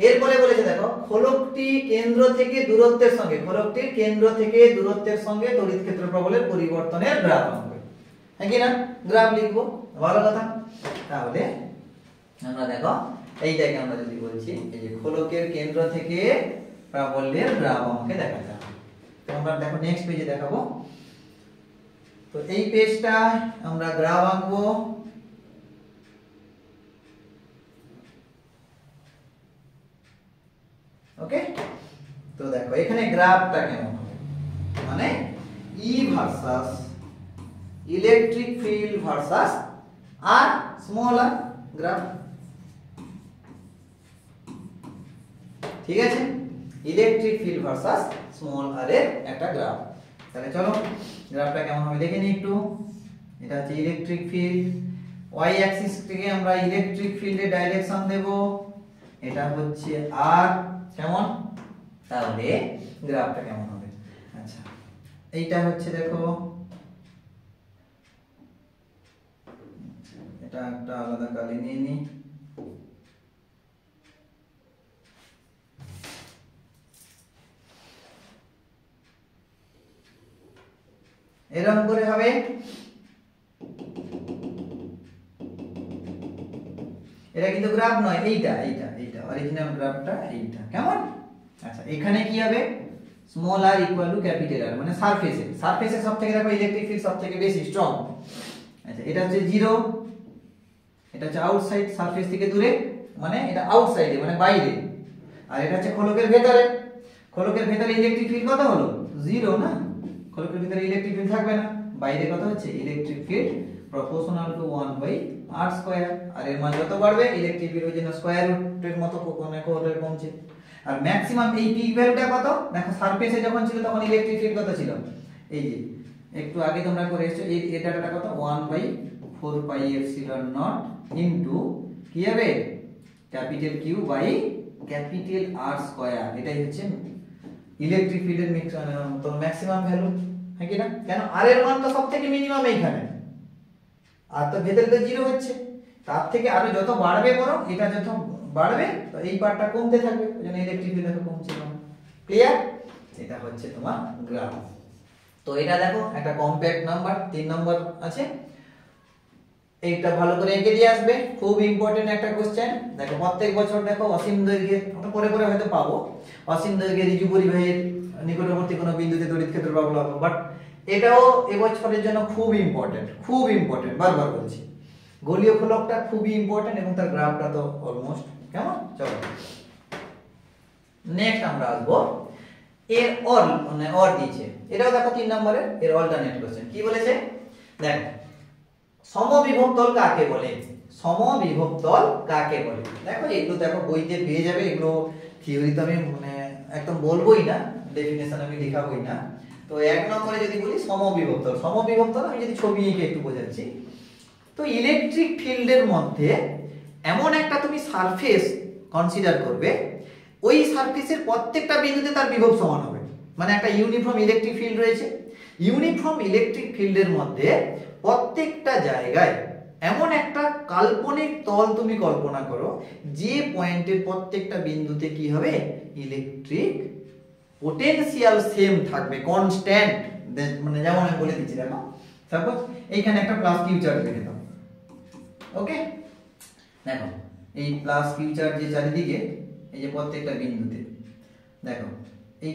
এরপরে বলেছে দেখো, খোলকটি কেন্দ্র থেকে দূরত্বের সঙ্গে, খোলকটির কেন্দ্র থেকে দূরত্বের সঙ্গে তড়িৎ ক্ষেত্র প্রবলের পরিবর্তনের গ্রাফ আঁকবে, হ্যাঁ কি না, গ্রাফ লিখবো, ভালো কথা। তাহলে আমরা দেখো এইটাকে আমরা যদি বলছি, এই যে খোলকের কেন্দ্র থেকে প্রাবল্যের গ্রাফ আমাকে দেখাতে হবে। তো আমরা দেখো নেক্সট পেজে দেখাবো। তো এই পেজটা আমরা গ্রাফ আঁকবো। ওকে, তো দেখো এখানে গ্রাফটা কেমন হবে, মানে ই ভার্সাস ইলেকট্রিক ফিল্ড ভার্সাস আর স্মল আর গ্রাফ। ঠিক আছে, ইলেকট্রিক ফিল্ড ভার্সাস স্মল আর এর একটা গ্রাফ। তাহলে চলো গ্রাফটা কেমন হবে দেখে নিই একটু। এটা হচ্ছে ইলেকট্রিক ফিল্ড, ওয়াই অ্যাক্সিস থেকে আমরা ইলেকট্রিক ফিল্ডের ডাইরেকশন দেব, এটা হচ্ছে আর কেমন, তাহলে গ্রাফটা কেমন হবে। আচ্ছা, এইটা হচ্ছে দেখো, এটা একটা আলাদা কালি নিয়ে নিই। এরকম করে হবে। এটা কিন্তু গ্রাফ নয়, এইটা এইটা এইটা অরিজিনাল গ্রাফটা এইটা, কেমন। আচ্ছা, এখানে কি হবে, small R equal to capital R, মানে সারফেসে, সারফেসে সবথেকে দেখো ইলেকট্রিক ফিল্ড সবথেকে বেশি স্ট্রং। আচ্ছা, এটা হচ্ছে 0, এটা হচ্ছে আউটসাইড, সারফেস থেকে দূরে, মানে এটা আউটসাইডে মানে বাইরে। আর এটা হচ্ছে খোলকের ভেতরে, খোলকের ভেতরে ইলেকট্রিক ফিল্ড কত হলো, 0 না, খোলকের ভিতরে ইলেকট্রিক ফিল্ড থাকবে না। বাইরে কত হচ্ছে, electric field proportional to 1/r square. আর এর মান যত বাড়বে ইলেকট্রিক ফিল্ড ওই জন্য স্কয়ার রুটের মতো কোণে কমছে। আর ম্যাক্সিমাম এই পিক ভ্যালুটা কত দেখো, সারফেসে যখন ছিল তখন ইলেকট্রিক ফিল্ড কত ছিল, এই যে একটু আগে তোমরা করে এসেছো, এই ডাটাটা কত, 1/4πε0 ইনটু কি হবে, capital Q by capital R square. এটাই হচ্ছে ইলেকট্রিক ফিল্ডের ম্যাক্সিমাম ভ্যালু, হ্যাঁ কি না? কেন, আর এর মান তো সবথেকে মিনিমাম এইখানে, আর তো ভেতরে তো 0 হচ্ছে, তার থেকে আরো যত বাড়বে বরং এটা যত বাড়বে তো এই পার্টটা কমতে থাকবে, ওই জন্য ইলেকট্রিক ফিল্ড দেখো কমছে। ক্লিয়ার? এটা হচ্ছে তোমার গ্রাফ। তো এটা দেখো একটা কম্প্যাক্ট নাম্বার 3 নম্বর আছে, এইটা ভালো করে এঁকে দিয়ে আসবে, খুব ইম্পর্টেন্ট একটা কোশ্চেন। দেখো প্রত্যেক বছর দেখো অসীম দৈর্ঘ্যে, আমরা পরে পরে হয়তো পাবো, অসীম দৈর্ঘ্যের ঋজু পরিবাহীর নিকটবর্তী কোনো বিন্দুতে তড়িৎ ক্ষেত্র পাবো, বাট এটাও এবছরের জন্য খুব ইম্পর্টেন্ট, খুব ইম্পর্টেন্ট, বারবার বলছি। গোলীয় ফলকটা খুবই ইম্পর্টেন্ট এবং তার গ্রাফটা তো অলমোস্ট, কেমন। চলো নেক্সট আমরা আসবো এর অল, মানে অর দিয়েছে, এটাও দেখো 3 নম্বরের, এর অল্টারনেট কোশ্চেন কি বলেছে দেখো, সমবিভব তল কাকে বলে, সমবিভব তল কাকে বলে। দেখো এগুলো দেখো বইতে পেয়ে যাবে, এগুলো থিওরি তো আমি মানে একদম বলবোই না, ডেফিনেশন আমি লেখাবই না। তো 1 নম্বরে যদি বলি সমবিভব তল, সমবিভব তল আমি যদি ছবি এঁকে একটু বোঝাচ্ছি, তো ইলেকট্রিক ফিল্ডের মধ্যে এমন একটা তুমি সারফেস কনসিডার করবে, ওই সারফেসের প্রত্যেকটা বিন্দুতে তার বিভব সমান হবে, মানে একটা ইউনিফর্ম ইলেকট্রিক ফিল্ড রয়েছে, ইউনিফর্ম ইলেকট্রিক ফিল্ডের মধ্যে প্রত্যেকটা জায়গায় এমন একটা কাল্পনিক তল তুমি কল্পনা করো, যে পয়েন্টের প্রত্যেকটা বিন্দুতে কি হবে, ইলেকট্রিক পোটেনশিয়াল সেম থাকবে, কনস্ট্যান্ট, মানে যেমন আমি বলে দিচ্ছি দেখো, সাপোজ এইখানে একটা প্লাস কিউ চার্জ রেখে দাও, ওকে। দেখো এই প্লাস কিউ চার্জ যে চারিদিকে, এই যে প্রত্যেকটা বিন্দুতে দেখো, এই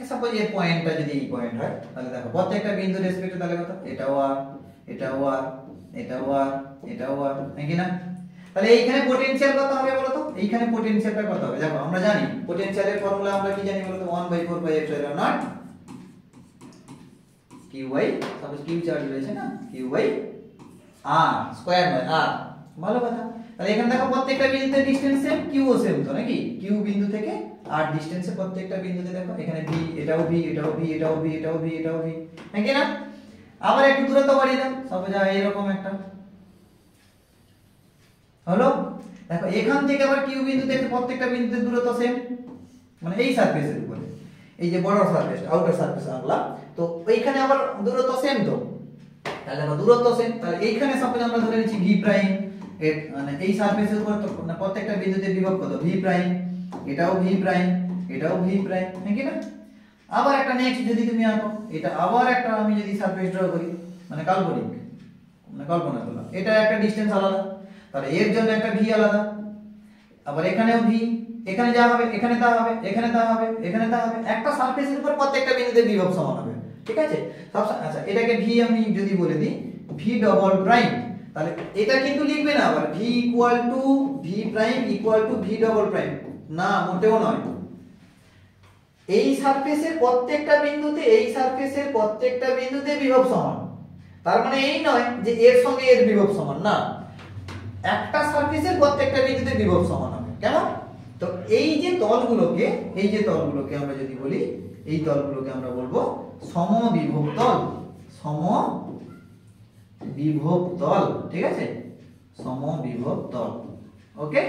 সাপোজ এই পয়েন্টটা যদি এই পয়েন্ট হয়, তাহলে দেখো প্রত্যেকটা বিন্দু রেসপেক্টে তাহলে কত, এটাও আর, এটাও আর, এটাও আর, এটাও আর, নাকি না? তাহলে এইখানে পটেনশিয়াল কত হবে বলো তো, এইখানে পটেনশিয়ালটা কত হবে, দেখো আমরা জানি পটেনশিয়ালের ফর্মুলা আমরা কি জানি বলো তো, 1/4πε0 Q by, suppose Q charge রয়েছে না, কিউ বাই আর স্কয়ার নয় আর, ভালো কথা। তাহলে এখানে দেখো প্রত্যেকটা বিন্দুতে ডিসটেন্স সেম, কিউ ও সেম তো নাকি, কিউ বিন্দু থেকে আর ডিসটেন্সে প্রত্যেকটা বিন্দুতে দেখো এখানে ভি, এটাও ভি, এটাও ভি, এটাও ভি, এটাও ভি, এটাও ভি, নাকি না? আবার একটু দূরত্ব বাড়িয়ে দাও, সাপোজ এইরকম একটা হলো। দেখো এখান থেকে আবার কিউ বিন্দু থেকে প্রত্যেকটা বিন্দুতে দূরত্ব সেম, মানে এই সারফেসের উপরে, এই যে বড় সারফেস, আউটার সারফেস আঁকলাম, তো এইখানে আবার দূরত্ব সেম তো, তাহলে দেখো দূরত্ব সেম, তাহলে এইখানে সাপোজ আমরা ধরে নিচ্ছি ভি প্রাইম, মানে এই সারফেসের উপর তো প্রত্যেকটা বিন্দুতে বিভব কত, ভি প্রাইম, এটাও ভি প্রাইম, এটাও ভি প্রাইম, নাকি না? আবার একটা নেক্সট যদি তুমি আঁকো, এটা আবার একটা আমি যদি সারফেস ড্র করি, মানে কাল্পনিক, মানে কল্পনা করলাম, এটা একটা ডিসটেন্স আলাদা, তাহলে এর জন্য একটা ভি আলাদা, আবার এখানেও ভি, এখানে যা হবে এখানে তা হবে, এখানে তা হবে, এখানে তা হবে, একটা সারফেসের উপর প্রত্যেকটা বিন্দুতে বিভব সমান হবে, ঠিক আছে? আচ্ছা এটাকে ভি আমি যদি বলে দিই ভি ডবল প্রাইম, তাহলে এটা কিন্তু লিখবে না আবার V equal to V prime equal to V double prime, না মোটেও নয়। এই সারফেসের প্রত্যেকটা বিন্দুতে বিভব সমান, তার মানে এই নয় যে এর সঙ্গে এর বিভব সমান, না, একটা সারফেসের প্রত্যেকটা বিন্দুতে বিভব সমান হবে। কেমন? তো এই যে তলগুলোকে আমরা যদি বলি, এই তলগুলোকে আমরা বলবো সমবিভব তল, সমবিভব তল, ঠিক আছে? সমবিভব তল, ওকে,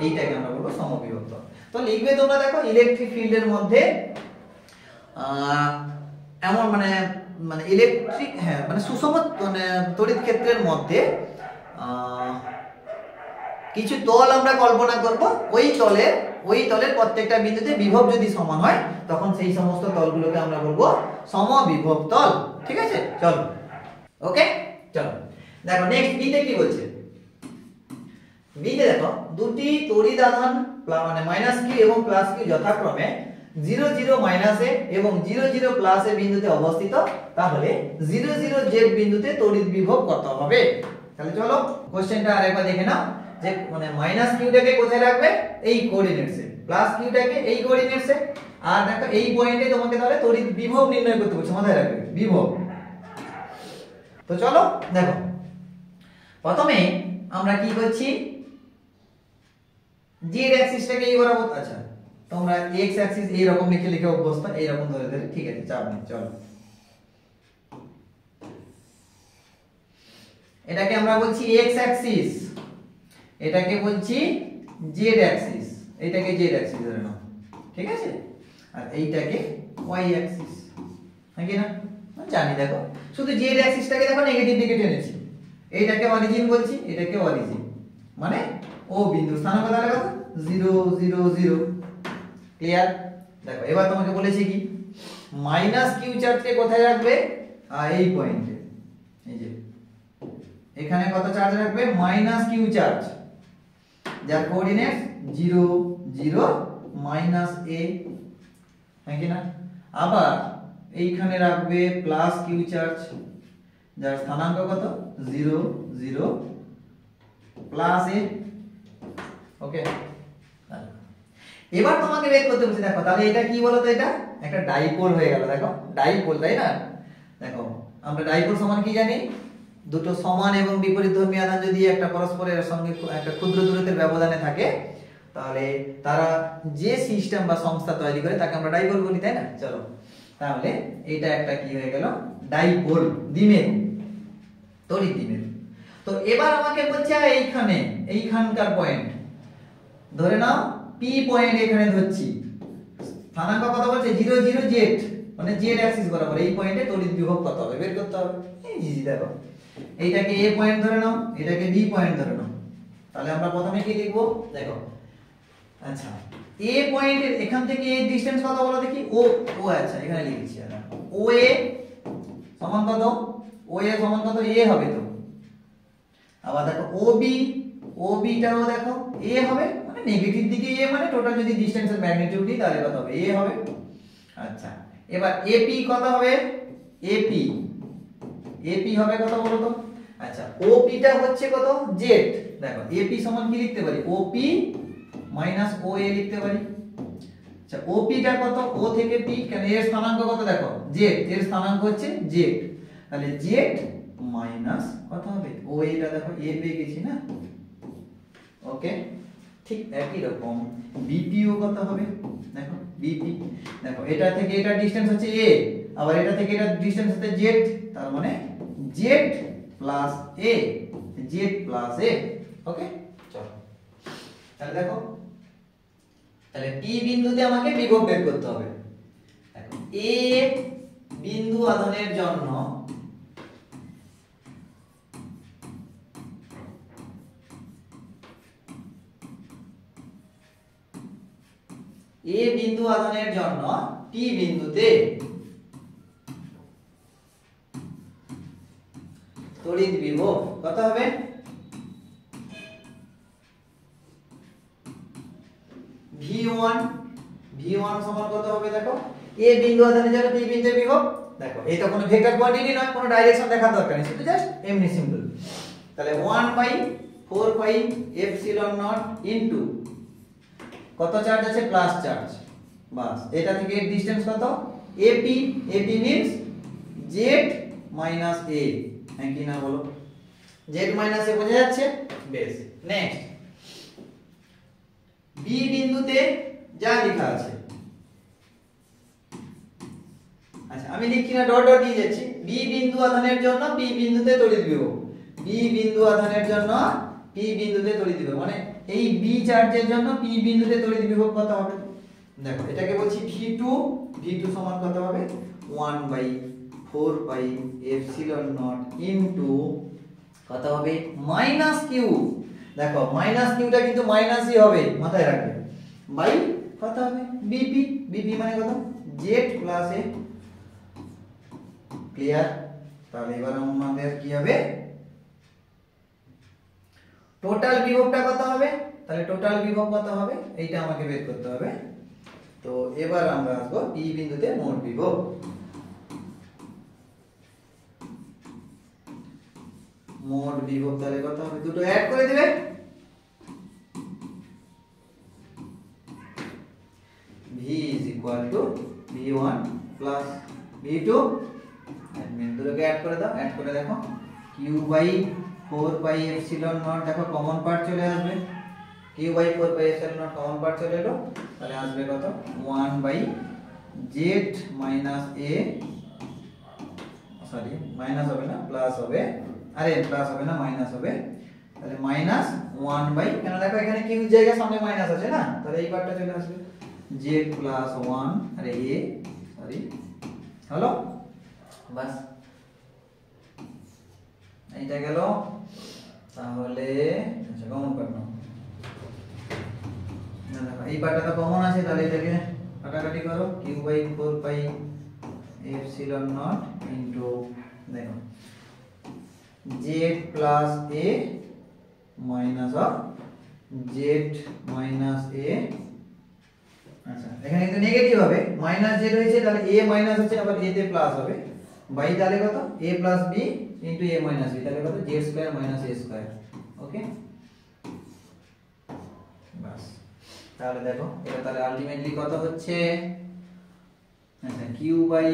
এইটাকে আমরা বলবো সমবিভব তল। তো লিখবে তোমরা, দেখো ইলেকট্রিক ফিল্ডের মধ্যে এমন মানে ইলেকট্রিক, হ্যাঁ মানে সুষম তড়িৎ ক্ষেত্রের মধ্যে কিছু তল আমরা কল্পনা করব, ওই তলের প্রত্যেকটা বিন্দুতে বিভব যদি সমান হয় তখন সেই সমস্ত তলগুলোকে আমরা বলবো সমবিভব তল, ঠিক আছে? চলো, ওকে, চলো দেখো নেক্সট বিতে কি বলছে। বিতে দেখো দুটি তড়িৎ আধান মানে মাইনাস কিউ এবং প্লাস কিউ যথাক্রমে 0 0 মাইনাস এ এবং 0 0 প্লাস এ বিন্দুতে অবস্থিত, তাহলে 0 0 জেড বিন্দুতে তড়িৎ বিভব কত হবে? তাহলে চলো কোশ্চেনটা আরেকবার দেখে নাও, যে মানে মাইনাস কিউটাকে কোথায় রাখবে? এই কোঅর্ডিনেটসে, প্লাস কিউটাকে এই কোঅর্ডিনেটসে, আর দেখো এই পয়েন্টে তোমাকে তাহলে তড়িৎ বিভব নির্ণয় করতে বলছে, মাথায় রাখবে বিভব। তো চলো দেখো, প্রথমে আমরা কি করছি, জেড অ্যাক্সিসটাকে এই বরাবর, আচ্ছা তোমরা এক্স অ্যাক্সিস এই রকম লিখে অভ্যস্ত, এই রকম ধরে ধরে, ঠিক আছে, চাপ নেই। চলো এটাকে আমরা বলছি এক্স অ্যাক্সিস, এটাকে বলছি জেড অ্যাক্সিস, এটাকে জেড অ্যাক্সিস ধরে নাও, ঠিক আছে? আর এইটাকে ওয়াই অ্যাক্সিস, হ্যাঁ কি না? জানি, দেখো শুধু জেড অ্যাক্সিসটাকে দেখো নেগেটিভ দিকে টেনেছি, এইটাকে অরিজিন বলছি, এটাকে অরিজিন, মানে ও বিন্দু স্থানাঙ্ক তাহলে কত? 0 0 0, ক্লিয়ার? দেখো এবার তোমাকে বলেছি কি, মাইনাস কিউ চার্জকে কোথায় রাখবে? এই পয়েন্টে, এই যে এখানে কত চার্জ রাখবে? মাইনাস কিউ চার্জ, যার কোঅর্ডিনেটস 0 0 মাইনাস a, হ্যাঁ কি না? আবার এইখানে রাখবে প্লাস কিউ চার্জ, যার স্থানাঙ্ক কত? 0 0 প্লাস a, ওকে। এবার তোমাকে বের করতে বলছি, দেখো তাহলে এটা কি বলতো, এটা একটা ডাইপোল হয়ে গেল, দেখো ডাইপোল, তাই না? দেখো আমরা ডাইপোল সমান কি জানি? দুটো সমান এবং বিপরীতধর্মী আধান যদি একটা পরস্পরের সঙ্গে একটা ক্ষুদ্র দূরত্বের ব্যবধানে থাকে, তাহলে তারা যে সিস্টেম বা সংস্থা তৈরি করে তাকে আমরা ডাইপোল বলি, তাই না? চলো তাহলে এটা একটা কি হয়ে গেল? ডাইপোল, দ্বিমেরু, তড়িৎ দ্বিমেরু। তো এবার আমাকে বলছে এইখানকার পয়েন্ট ধরে নাও, পি পয়েন্ট এখানে ধরছি, স্থানাঙ্ক কত বলছে? 0 0 জেড, মানে জেড অ্যাক্সিস বরাবর এই পয়েন্টে তড়িৎ বিভব কত হবে বের করতে হবে। এই ইজি, দেখো এইটাকে এ পয়েন্ট ধরে নাও, এটাকে বি পয়েন্ট ধরে নাও, তাহলে আমরা প্রথমে কি লিখবো? দেখো আচ্ছা এ পয়েন্টের এখান থেকে এর ডিসটেন্স কত বলো দেখি? ও আচ্ছা এখানে লিখছি, ও এ সমান কত? ও এ সমান কত? এ হবে তো। আবার দেখো ও বিটাও দেখো এ হবে, মানে নেগেটিভ দিকে এ, মানে টোটাল যদি ডিসটেন্সের ম্যাগনিটিউড দিই তাহলে কত হবে? এ হবে। আচ্ছা এবার এপি কত হবে? এপি হবে কত বলো তো? আচ্ছা ওপিটা হচ্ছে কত? জেড। দেখো এপি সমান কি লিখতে পারি? ওপি মাইনাস ও এ লিখতে পারি। আচ্ছা ওপিটা কত? ও থেকে পি, কেন এর স্থানাঙ্ক কত? দেখো জেড, এর স্থানাঙ্ক হচ্ছে জেড, তাহলে জেড মাইনাস কত হবে? ও এটা দেখো এ পেয়ে গেছি না, ওকে। ঠিক একই রকম বিপিও কত হবে? দেখো বিপি, দেখো এটা থেকে এটা ডিসটেন্স হচ্ছে এ, আবার এটা থেকে এটা ডিসটেন্স হচ্ছে জেড, তার মানে জেড প্লাস এ, জেড প্লাস এ, ওকে। চলো তাহলে দেখো, তাহলে পি বিন্দুতে আমাকে বিভব বের করতে হবে। দেখো এ বিন্দু আধানের জন্য এ বিন্দু আধানের জন্য পি বিন্দুতে তড়িৎ বিভব কত হবে? ভি V1 V1 সমান কত হবে দেখো a বিন্দু আধানের জন্য p বিন্দু বিভব দেখো এই তো কোনো ভেক্টর কোয়ান্টিটি নয় কোনো ডাইরেকশন দেখার দরকার নেই শুধু জাস্ট এমনি সিম্পল তাহলে 1/4 পাই এপসিলন নট ইনটু কত চার্জ আছে প্লাস চার্জ বাস এটা থেকে ডিসটেন্স কত AP AP means z minus a হ্যাঁ কি না বলো z minus a বোঝা যাচ্ছে বেশ নেক্সট B বিন্দুতে যা লেখা আছে আচ্ছা আমি লিখছি না ডট ডট দিয়ে যাচ্ছি B বিন্দু আধানের জন্য P বিন্দুতে তড়িৎ বিভব B বিন্দু আধানের জন্য P বিন্দুতে তড়িৎ বিভব মানে এই B চার্জের জন্য P বিন্দুতে তড়িৎ বিভব কত হবে দেখো এটাকে বলছি V2 V2 সমান কত হবে 1/4 পাই এপসিলন নট ইনটু কত হবে মাইনাস কিউ দেখো মাইনাস কিউটা কিন্তু মাইনাসই হবে মাথায় রাখবে বাই কত হবে বিপি বিপি মানে কত জেড প্লাস এ ক্লিয়ার তাহলে এবার আমাদের কি হবে টোটাল বিভবটা কত হবে তাহলে টোটাল বিভব কত হবে এইটা আমাকে বের করতে হবে তো এবার আমরা আসবো পি বিন্দুতে মোট বিভব মোট বিভব তাহলে কত হবে দুটো অ্যাড করে দিবে v is equal to v1 plus v2 দুটোকে অ্যাড করে দাও অ্যাড করে দেখো q by 4 pi epsilon naught দেখো কমন পার্ট চলে আসবে q by 4 pi epsilon naught common part চলে এলো তাহলে আসবে কত 1 by z minus a sorry minus হবে না প্লাস হবে আরে প্লাস হবে না মাইনাস হবে তাহলে মাইনাস 1 বাই কেন দেখো এখানে কিউ জায়গা সামনে মাইনাস আছে না তাহলে এই পার্টটা চলে আসবে z প্লাস 1 আরে a সরি হলো বাস এইটা গেল তাহলে আচ্ছা কমন পার্ট নাও না দেখো এই পার্টটা তো কমন আছে তাহলে এটাকে কাটাকাটি করো q by 4 pi epsilon naught into দেখো z plus a minus of z minus a আচ্ছা এখানে কিন্তু নেগেটিভ হবে মাইনাস z হয়েছে তাহলে a মাইনাস হচ্ছে আবার a তে প্লাস হবে বাই তাহলে কত a plus b into a minus b তাহলে কত z square minus a square okay বাস তাহলে দেখো এটা তাহলে আলটিমেটলি কত হচ্ছে আচ্ছা q by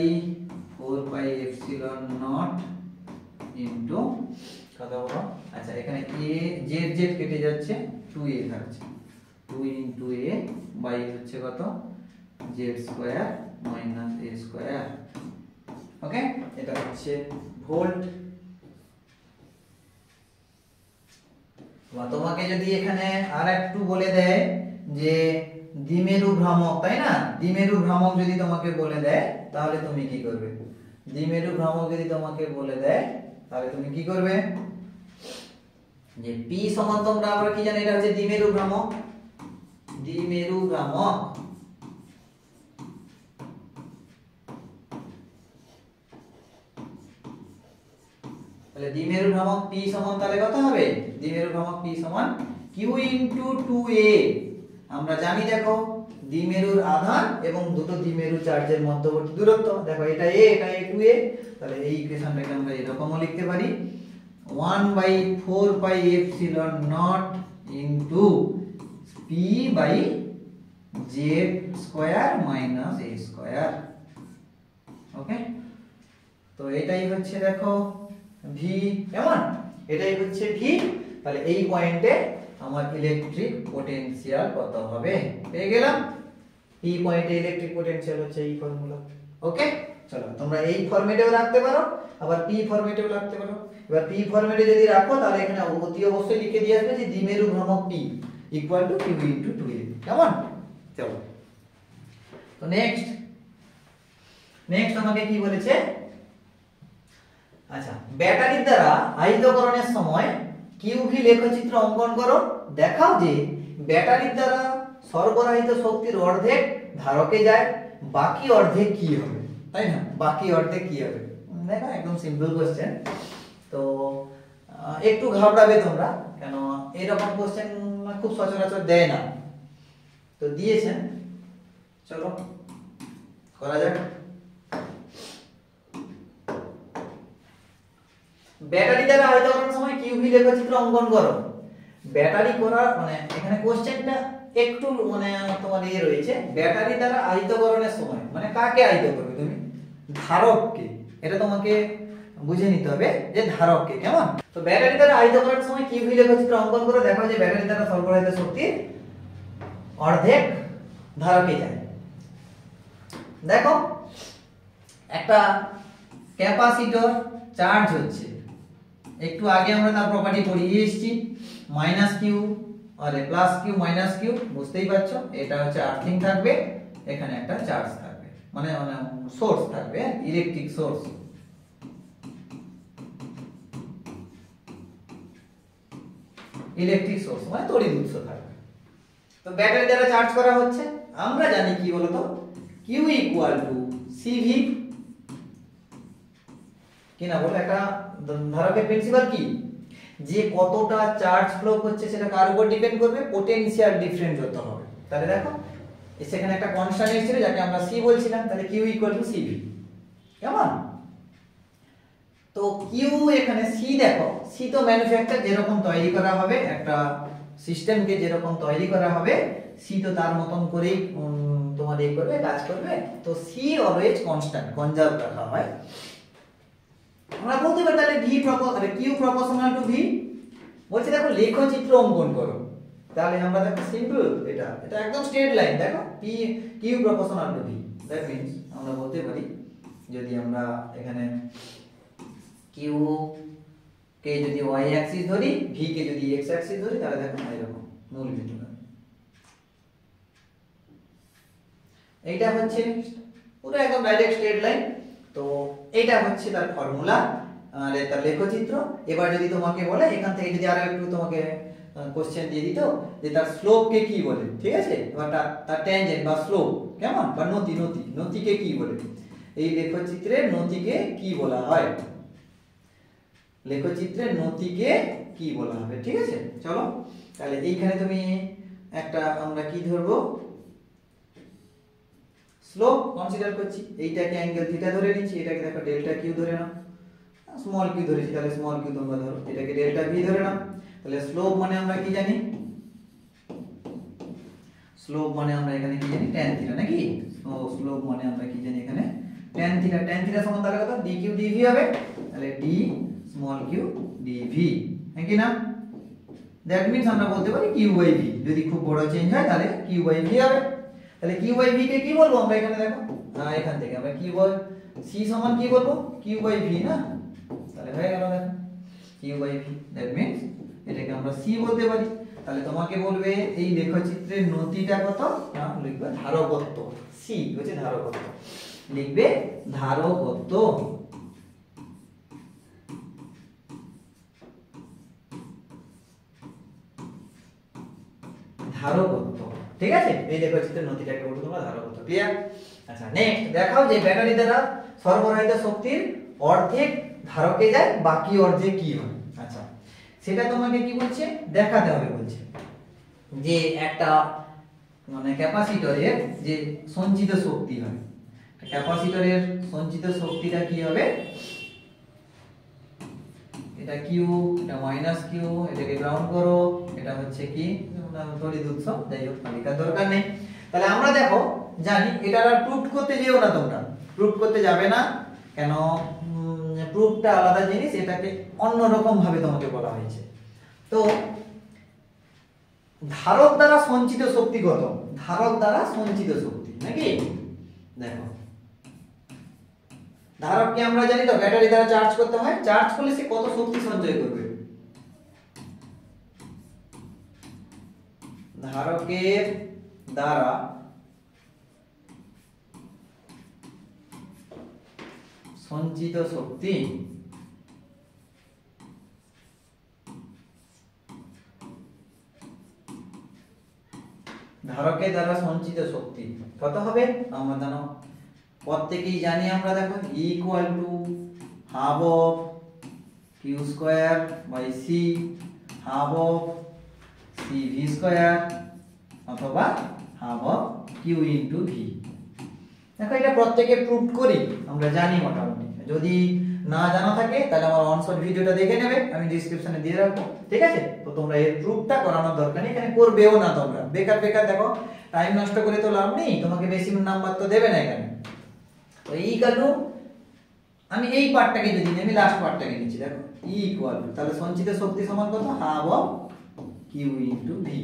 4 pi epsilon naught into কত হলো আচ্ছা এখানে a z z কেটে যাচ্ছে 2a থাকছে 2 ইনটু a বাই হচ্ছে কত z square minus a square ওকে এটা হচ্ছে ভোল্ট বা তোমাকে যদি এখানে আর একটু বলে দেয় যে দ্বিমেরু ভ্রামক তাই না দ্বিমেরু ভ্রামক যদি তোমাকে বলে দেয় তাহলে তুমি কি করবে দ্বিমেরু ভ্রামক যদি তোমাকে বলে দেয় তাহলে তুমি কি করবে যে p সমান তোমরা আমরা কি জানি এটা হচ্ছে দ্বিমেরু ভ্রামক তাহলে দ্বিমেরু ভ্রামক p সমান তাহলে কত হবে দ্বিমেরু ভ্রামক p সমান q into 2a আমরা জানি দেখো দ্বিমেরুর আধান এবং দুটো দ্বিমেরু চার্জের মধ্যবর্তী দূরত্ব দেখো এটা a এটা a2a তাহলে এই ইকুয়েশনটাকে আমরা এরকমও লিখতে পারি 1/4 pi epsilon naught into p by z square minus a square ওকে তো এটাই হচ্ছে দেখো v কেমন এটাই হচ্ছে v তাহলে এই পয়েন্টে আমার ইলেকট্রিক পটেনশিয়াল কত হবে পেয়ে গেলাম এই পয়েন্টে ইলেকট্রিক পটেনশিয়াল হচ্ছে এই ফর্মুলা ওকে চলো তোমরা এই ফরম্যাটেও রাখতে পারো আবার p ফরম্যাটেও রাখতে পারো এবার p ফরম্যাটে যদি রাখো তাহলে এখানে অতি অবশ্যই লিখে দিয়ে আসবে যে দ্বিমেরু ভ্রামক p equal to q into 2a কেমন চলো তো নেক্সট আমাকে কি বলেছে আচ্ছা ব্যাটারির দ্বারা আহিতকরণের সময় কিউভি লেখচিত্র অঙ্কন করো দেখাও যে ব্যাটারির দ্বারা সরবরাহিত শক্তির অর্ধেক ধারকে যায় বাকি অর্ধেক কি হবে তাই না বাকি অর্ধেক কি হবে দেখো একদম সিম্পল কোশ্চেন তো একটু ঘাবড়াবে তোমরা কেন এরকম কোশ্চেন খুব সচরাচর দেয় না তো দিয়েছেন চলো করা যাক। ব্যাটারি দ্বারা আয়তকরণের সময় কিউভি লেখচিত্র অঙ্কন করো। ব্যাটারি করা মানে এখানে কোশ্চেনটা একটু মানে তোমার ইয়ে রয়েছে, ব্যাটারি দ্বারা আয়তকরণের সময় মানে কাকে আয়িত করবে তুমি? ধারককে। এটা তোমাকে বুঝে নিতে হবে যে ধারককে, কেমন? তো ব্যাটারি দ্বারা আয়তকরণের সময় কিউভি লেখচিত্র অঙ্কন করে দেখো যে ব্যাটারি দ্বারা সরবরাহিত শক্তি অর্ধেক ধারকে যায়। দেখো একটা ক্যাপাসিটর চার্জ হচ্ছে, একটু আগে আমরা তার প্রপার্টি পড়িয়ে এসেছি, মাইনাস কিউ আরে প্লাস কিউ মাইনাস কিউ, বুঝতেই পারছো। এটা হচ্ছে আর্থিং থাকবে, এখানে একটা চার্জ থাকবে, মানে সোর্স থাকবে, ইলেকট্রিক সোর্স। ইলেকট্রিক সোর্স মানে তড়িৎ উৎস থাকবে। তো ব্যাটারি দ্বারা চার্জ করা হচ্ছে, আমরা জানি কি বলতো, কিউ ইকুয়াল টু সিভি, কি না বলো, একটা ধারকের প্রিন্সিপাল কি, যে কতটা চার্জ ফ্লো করছে সেটা কার উপর ডিপেন্ড করবে, পোটেনশিয়াল ডিফারেন্স হতে হবে। তাহলে দেখো সেখানে একটা কনস্ট্যান্ট এসেছিল যাকে আমরা সি বলছিলাম, তাহলে কিউ ইকুয়াল টু সিভি, কেমন? তো কিউ এখানে সি, দেখো সি তো ম্যানুফ্যাকচার যেরকম তৈরি করা হবে, একটা সিস্টেমকে যেরকম তৈরি করা হবে, সি তো তার মতন করেই তোমার এই করবে, কাজ করবে। তো সি অলওয়েজ কনস্ট্যান্ট, কনজার্ভ রাখা হয়। আমরা বলতে পারি তাহলে V Q proportional to V. বলছে দেখো লেখচিত্র অঙ্কন করো, তাহলে আমরা দেখো সিম্পল, এটা একদম স্ট্রেট লাইন। দেখো P Q proportional to V, that means আমরা বলতে পারি যদি আমরা এখানে কিউ কে যদি ওয়াই অ্যাক্সিস ধরি, ভি কে যদি এক্স অ্যাক্সিস ধরি, তাহলে দেখো এরকম মূল বিন্দু। এইটা হচ্ছে পুরো একদম ডাইরেক্ট স্ট্রেট লাইন। তো এটা হচ্ছে তার ফর্মুলা আর তার লেখচিত্র। এবার যদি তোমাকে বলে এখান থেকে যদি আরো একটু তোমাকে কোশ্চেন দিয়ে দিত যে তার স্লোপ কে কি বলে, ঠিক আছে, এবার তার ট্যানজেন্ট বা স্লোপ, কেমন, বা নতিকে কি বলে, এই লেখচিত্রের নতিকে কি বলা হয়, লেখচিত্রের নতিকে কি বলা হবে, ঠিক আছে। চলো তাহলে এইখানে তুমি একটা আমরা কি ধরবো, স্লোপ কনসিডার করছি, এইটাকে অ্যাঙ্গেল থিটা ধরে নিচ্ছি, এটাকে দেখো ডেল্টা কিউ ধরে নাও, স্মল কিউ ধরেছি তাহলে স্মল কিউ তোমরা ধরো, এটাকে ডেল্টা ভি ধরে নাও। তাহলে স্লোপ মানে আমরা কি জানি, স্লোপ মানে আমরা এখানে কি জানি, tan থিটা, নাকি? তো স্লোপ মানে আমরা কি জানি এখানে tan থিটা সমান তাহলে কত, ডি কিউ ডিভি হবে। তাহলে ডি স্মল কিউ ডিভি, নাকি না? দ্যাট মিন্স আমরা বলতে পারি কিউ বাই ভি, যদি খুব বড় চেঞ্জ হয় তাহলে কিউ বাই ভি হবে। তাহলে কিউ বাই ভি কে কি বলবো আমরা এখানে, দেখো এখান থেকে আমরা কিউ বাই সি সমান কি বলবো, কিউ বাই ভি, না? তাহলে হয়ে গেল, দেখো Q by V, that means এটাকে আমরা সি বলতে পারি। তাহলে তোমাকে বলবে এই লেখচিত্রের নতিটা কত, না লিখবে ধারকত্ব, সি হচ্ছে ধারকত্ব, লিখবে ধারকত্ব। ধারকত্ব, ঠিক আছে, এই লেখচিত্রের নতিটাকে বলবো তোমরা ধারকত্ব। ক্লিয়ার? আচ্ছা নেক্সট দেখাও যে ব্যাটারি দ্বারা সরবরাহিত শক্তির অর্ধেক ধারকে যায়, বাকি অর্ধেক কি হয়। আচ্ছা সেটা তোমাকে কি বলছে দেখাতে হবে, বলছে যে একটা মানে ক্যাপাসিটরের যে সঞ্চিত শক্তি হয়, ক্যাপাসিটরের সঞ্চিত শক্তিটা কি হবে, এটা কিউ, এটা মাইনাস কিউ, এটাকে গ্রাউন্ড করো, এটা হচ্ছে কি তড়িৎ উৎস, যাই হোক তালিকার দরকার নেই। তাহলে আমরা দেখো জানি, এটা আর প্রুফ করতে যেও না, তোমরা প্রুফ করতে যাবে না, কেন প্রুফটা আলাদা জিনিস, এটাকে অন্যরকম ভাবে তোমাকে বলা হয়েছে। তো ধারক দ্বারা সঞ্চিত শক্তি কত, ধারক দ্বারা সঞ্চিত শক্তি, নাকি? দেখো ধারককে আমরা জানি তো ব্যাটারি দ্বারা চার্জ করতে হয়, চার্জ করলে সে কত শক্তি সঞ্চয় করবে, ধারকের দ্বারা সঞ্চিত শক্তি ধারকের দ্বারা সঞ্চিত শক্তি কত হবে, আমরা জানো প্রত্যেকেই জানি, আমরা দেখো equal to half of Q square by C, half of C V square, অথবা half of Q into V. দেখো এটা প্রত্যেকে প্রুভ করি, আমরা জানি মোটামুটি। যদি না জানা থাকে তাহলে আমার অন শট ভিডিওটা দেখে নেবে, আমি ডেসক্রিপশনে দিয়ে রাখবো, ঠিক আছে? তো তোমরা এর প্রুফটা করানোর দরকার নেই, এখানে করবেও না তোমরা, বেকার বেকার দেখো টাইম নষ্ট করে তো লাভ নেই, তোমাকে বেশি নাম্বার তো দেবে না এখানে। তো এই গেল, আমি এই পার্টটাকে যদি আমি লাস্ট পার্টটাকে নিচ্ছি, দেখো ই ইকুয়াল টু, তাহলে সঞ্চিত শক্তি সমান কত, half of Q into V,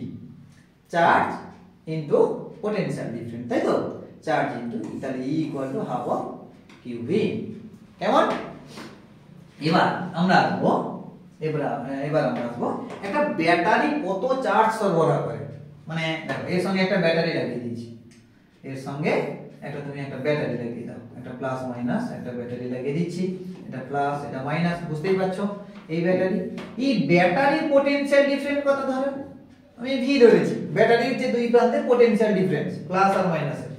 charge into potential difference, তাই তো? চার্জ ইন্টু, তাহলে E equal to half of Q V. কেমন? এবার আমরা আসবো একটা ব্যাটারি কত চার্জ সরবরাহ করে। মানে দেখো এর সঙ্গে একটা ব্যাটারি লাগিয়ে দিয়েছি, এর সঙ্গে তুমি একটা ব্যাটারি লাগিয়ে দাও, একটা প্লাস মাইনাস একটা ব্যাটারি লাগিয়ে দিচ্ছি, এটা প্লাস এটা মাইনাস, বুঝতেই পারছো? এই ব্যাটারির পোটেনশিয়াল ডিফারেন্স কত ধরো, আমি ভি ধরেছি, ব্যাটারির যে দুই প্রান্তের পোটেনশিয়াল ডিফারেন্স প্লাস আর মাইনাসের,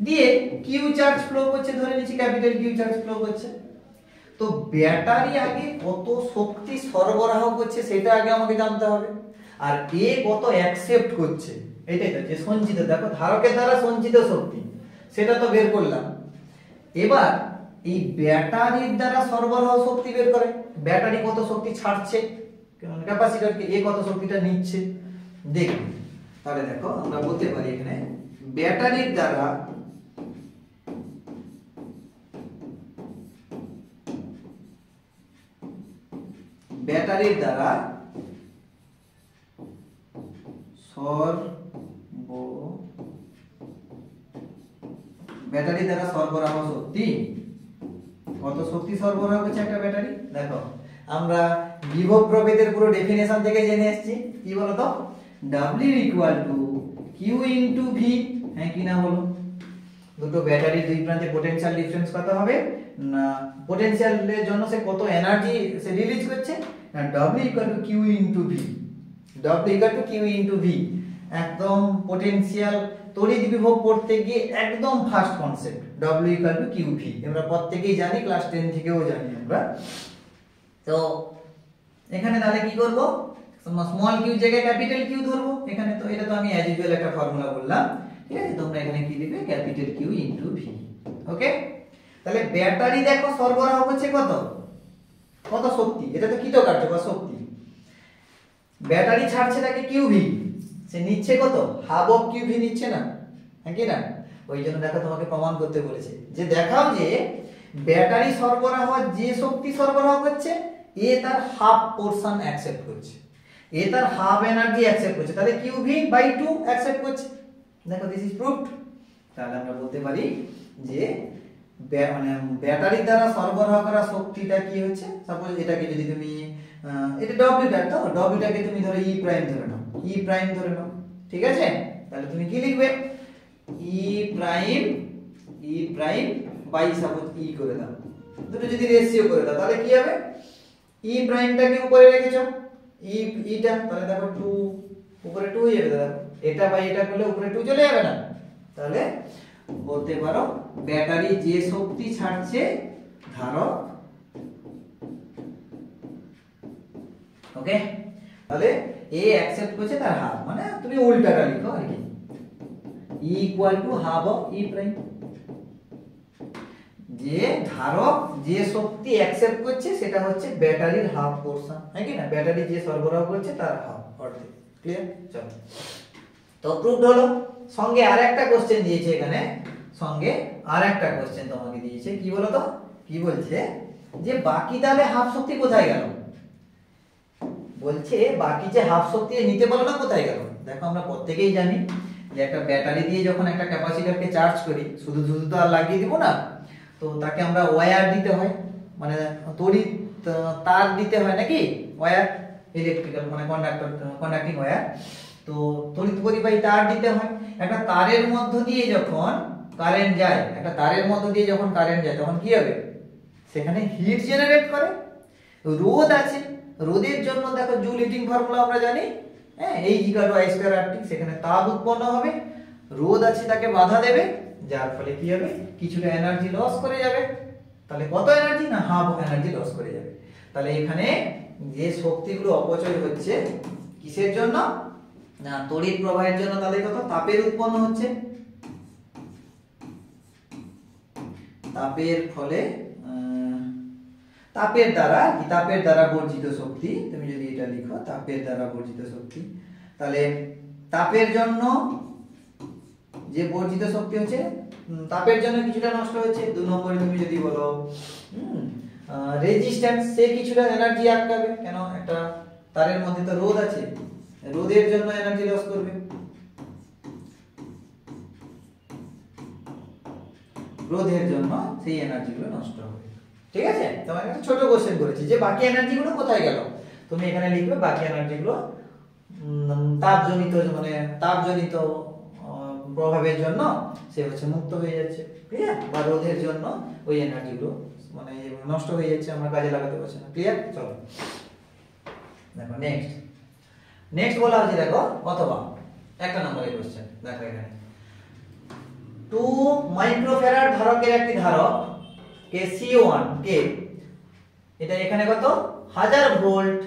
দিয়ে কিউ চার্জ ফ্লো করছে, ধরে নিচ্ছি ক্যাপিটাল কিউ চার্জ ফ্লো করছে। তো ব্যাটারি আগে কত শক্তি সরবরাহ করছে সেটা আগে আমাকে জানতে হবে, আর এ কত অ্যাকসেপ্ট করছে, এটাই তো যে সঞ্চিত, দেখো ধারকের দ্বারা সঞ্চিত শক্তি সেটা তো বের করলাম। এবার এই ব্যাটারির দ্বারা সরবরাহ শক্তি বের করে, ব্যাটারি কত শক্তি ছাড়ছে ক্যাপাসিটরকে, এ কত শক্তিটা নিচ্ছে দেখি। তাহলে দেখো আমরা বলতে পারি এখানে ব্যাটারির দ্বারা সরবরাহ শক্তি, কত শক্তি সরবরাহ করছে একটা ব্যাটারি। দেখো আমরা বিভব প্রভেদের পুরো ডেফিনেশন থেকে জেনে এসেছি, কি বলতো, W equal to Q into V, হ্যাঁ কি না বলো? দুটো ব্যাটারির দুই প্রান্তে পোটেনশিয়াল ডিফারেন্স কত হবে না, পোটেনশিয়ালের জন্য সে কত এনার্জি সে রিলিজ করছে না, W equal to Q into V, W equal to Q into V. একদম পোটেনশিয়াল তড়িৎ বিভব পড়তে গিয়ে একদম first concept, W equal to Q V, আমরা প্রত্যেকেই জানি, ক্লাস 10 থেকেও জানি আমরা। তো এখানে তাহলে কি করব, স্মল কিউ জায়গায় ক্যাপিটাল কিউ ধরবো এখানে, তো এটা তো আমি অ্যাজ ইউজুয়াল একটা ফর্মুলা বললাম, ঠিক আছে? তোমরা এখানে কি দিবে, ক্যাপিটাল কিউ ইনটু ভি। ওকে, তাহলে ব্যাটারি দেখো সরবরাহ করছে কত শক্তি, এটা তো কৃতকার্য বা শক্তি। ব্যাটারি ছাড়ছে তাকে কিউ ভি, সে নিচ্ছে কত, হাফ অফ কিউ ভি নিচ্ছে না, হ্যাঁ কি না? ওই জন্য দেখো তোমাকে প্রমাণ করতে বলেছে যে দেখাও যে ব্যাটারি সরবরাহ যে শক্তি সরবরাহ করছে এ তার হাফ পোরশন অ্যাকসেপ্ট করছে, এ তার হাফ এনার্জি অ্যাকসেপ্ট করছে, তাহলে কিউ ভি বাই 2 অ্যাকসেপ্ট করছে। দেখো দিস ইজ প্রুভড। তাহলে আমরা বলতে পারি যে মানে ব্যাটারির দ্বারা সরবরাহ করা শক্তিটা কি হচ্ছে, সাপোজ এটাকে যদি তুমি এটা ডব্লিউটা, তো ডব্লিউটাকে তুমি ধরো ই প্রাইম ধরে নাও, ই প্রাইম ধরে নাও, ঠিক আছে? তাহলে তুমি কি লিখবে, ই প্রাইম বাই সাপোজ ই করে দাও, দুটো যদি রেশিও করে দাও তাহলে কি হবে, ই প্রাইমটাকে উপরে রেখেছো, ইটা, তাহলে দেখো 2 উপরে 2 হয়ে যাবে, দেখো এটা বাই এটা করলে উপরে 2 চলে যাবে না? তাহলে বলতে পারো ব্যাটারি যে শক্তি ছাড়ছে ধারক, ওকে, তাহলে এ অ্যাকসেপ্ট করছে তার হাফ, মানে তুমি উল্টাটা লিখো আর কি, ই equal to half of E prime. যে ধারক যে শক্তি অ্যাকসেপ্ট করছে সেটা হচ্ছে ব্যাটারির হাফ পোরশন, হ্যাঁ কি না? ব্যাটারি যে সরবরাহ করছে তার হাফ, অর্ধেক। ক্লিয়ার? চলো, তো প্রুভড হলো। সঙ্গে আরেকটা কোশ্চেন দিয়েছে এখানে, সঙ্গে আরেকটা কোশ্চেন তোমাকে দিয়েছে, কি বলো তো, কি বলছে যে বাকি তাহলে হাফ শক্তি কোথায় গেল, বলছে বাকি যে হাফ শক্তি নিতে পারলো না কোথায় গেল। দেখো আমরা প্রত্যেকেই জানি যে একটা ব্যাটারি দিয়ে যখন একটা ক্যাপাসিটরকে চার্জ করি শুধু শুধু তো আর লাগিয়ে দিব না, তো তাকে আমরা ওয়্যার দিতে হয়, মানে তড়িৎ তার দিতে হয় নাকি, ওয়্যার, ইলেকট্রিক্যাল মানে কন্ডাক্টিং ওয়্যার, তো তড়িৎ পরিবাহী তার দিতে হয়। একটা তারের মধ্য দিয়ে যখন কারেন্ট যায়, একটা তারের মধ্য দিয়ে যখন কারেন্ট যায় তখন কি হবে, সেখানে হিট জেনারেট করে। রোদ আছে, রোদের জন্য দেখো জুল হিটিং ফর্মুলা আমরা জানি, হ্যাঁ, H=I²RT, সেখানে তাপ উৎপন্ন হবে, রোদ আছে তাকে বাধা দেবে, যার ফলে কি হবে, কিছুটা এনার্জি লস করে যাবে। তাহলে কত এনার্জি না, হাফ এনার্জি লস করে যাবে। তাহলে এখানে যে শক্তিগুলো অপচয় হচ্ছে কিসের জন্য, না তড়িৎ প্রবাহের জন্য তাদের কত তাপের উৎপন্ন হচ্ছে, তাপের ফলে তাপের দ্বারা বর্জিত শক্তি, তুমি যদি এটা লিখো তাপের দ্বারা বর্জিত শক্তি, তাহলে তাপের জন্য যে বর্জিত শক্তি হচ্ছে তাপের জন্য কিছুটা নষ্ট হচ্ছে। 2 নম্বরে তুমি যদি বলো রেজিস্ট্যান্স, সে কিছুটা এনার্জি আটকাবে, কেন একটা তারের মধ্যে তো রোধ আছে, রোধের জন্য এনার্জি লস করবে, রোধের জন্য সেই এনার্জি গুলো নষ্ট হবে। ঠিক আছে, তোমাকে একটা ছোট কোশ্চেন করেছি যে বাকি এনার্জি গুলো কোথায় গেল, তুমি এখানে লিখবে বাকি এনার্জি গুলো তাপজনিত প্রভাবের জন্য সে হচ্ছে মুক্ত হয়ে যাচ্ছে, ক্লিয়ার, বা রোধের জন্য ওই এনার্জি গুলো মানে নষ্ট হয়ে যাচ্ছে, আমরা কাজে লাগাতে পারছি না, ক্লিয়ার। চলো দেখো নেক্সট বলা হচ্ছে, দেখো অথবা 1 নম্বরের কোশ্চেন দেখো এখানে 2 মাইক্রোফ্যারাড ধারকের একটি ধারক কে C1 কে এটা এখানে কত 1000 ভোল্ট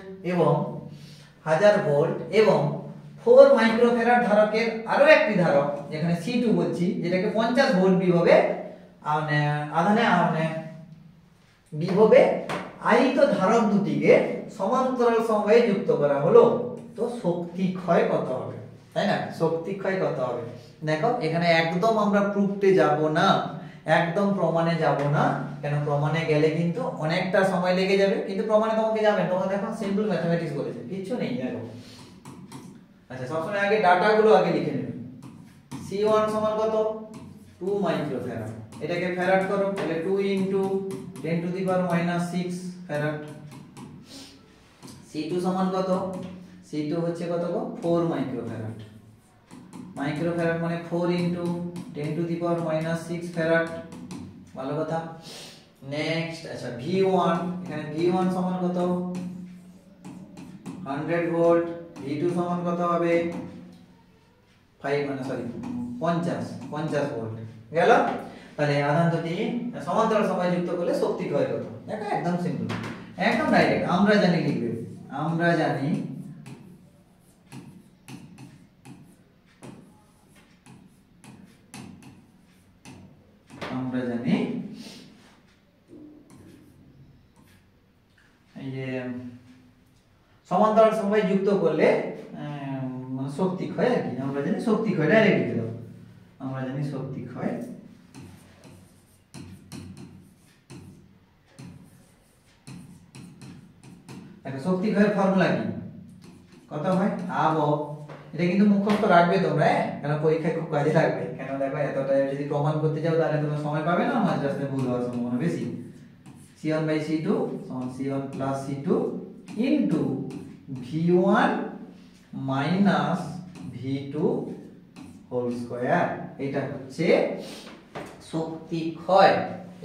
এবং 4 মাইক্রোফ্যারাড ধারকের আরো একটি ধারক যেখানে C2 বলছি, যেটাকে 50 ভোল্ট বিভবে আহিত ধারক দুটিকে সমান্তরাল সময়ে যুক্ত করা হলো, তো শক্তি ক্ষয় কত হবে, তাই না? শক্তি ক্ষয় কত হবে, দেখো এখানে একদম আমরা প্রুফতে যাব না, একদম প্রমাণে যাব না, কেন প্রমাণে গেলে কিন্তু অনেকটা সময় লেগে যাবে, কিন্তু প্রমাণে তোমাকে যাবে, তোমরা দেখো সিম্পল ম্যাথমেটিক্স বলেছে, কিছু নেই দেখো। আচ্ছা সবসময় আগে ডাটা গুলো আগে লিখে নেবে। C1 সমান কত 2 মাইক্রোফ্যারাড, এটাকে ফ্যারাড করো, তাহলে 2 × 10⁻⁻6 ফ্যারাড। C2 সমান কত, C2 হচ্ছে কত গো 4 মাইক্রোফ্যারাড, মাইক্রোফ্যারাড মানে 4 × 10⁻⁻6 ফ্যারাড, ভালো কথা। নেক্সট আচ্ছা V1, এখানে V1 সমান কত 100 ভোল্ট, V2 সমান কত হবে 50 ভোল্ট গেল। তাহলে আধান দুটি সমান্তরাল সময়ে যুক্ত করলে শক্তি ক্ষয় কত, দেখো একদম সিম্পল, একদম ডাইরেক্ট, আমরা জানি লিখবে, আমরা জানি এই যে সমান্তরাল সময়ে যুক্ত করলে শক্তি ক্ষয় আর কি, আমরা জানি শক্তি ক্ষয়, ডাইরেক্ট লিখে দাও, আমরা জানি শক্তি ক্ষয় দেখো শক্তি ক্ষয়ের ফর্মুলা কি, কত হয় আব, এটা কিন্তু মুখস্থ রাখবে তোমরা, কারণ পরীক্ষায় খুব কাজে লাগবে, কেন দেখো এতটা যদি প্রমাণ করতে যাও তাহলে তোমরা সময় পাবে না, মাঝ রাস্তায় ভুল হওয়ার সম্ভাবনা বেশি। C1/C2 সমান C1 + C2 into V1 - V2 whole square, এটা হচ্ছে শক্তি ক্ষয়,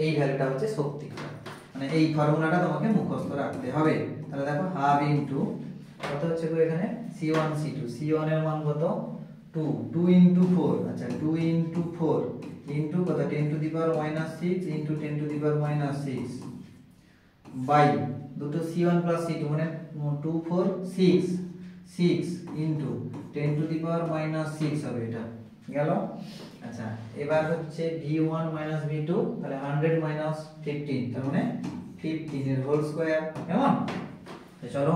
এই ভ্যালুটা হচ্ছে শক্তি ক্ষয়, মানে এই ফর্মুলাটা তোমাকে মুখস্থ রাখতে হবে। তাহলে দেখো হাফ ইনটু কত হচ্ছে গো এখানে C1 C2, C1 এর মান কত 2, 2 × 4, আচ্ছা 2 × 4 ইনটু কত 10⁻⁻6 ইনটু 10⁻⁻6 বাই দুটো C1 + C2 মানে 2 4 6 6 ইনটু 10⁻⁻6 হবে, এটা গেল। আচ্ছা এবার হচ্ছে V1 - V2, তাহলে 100 - 15, তার মানে 15 এর হোল স্কয়ার, কেমন? চলো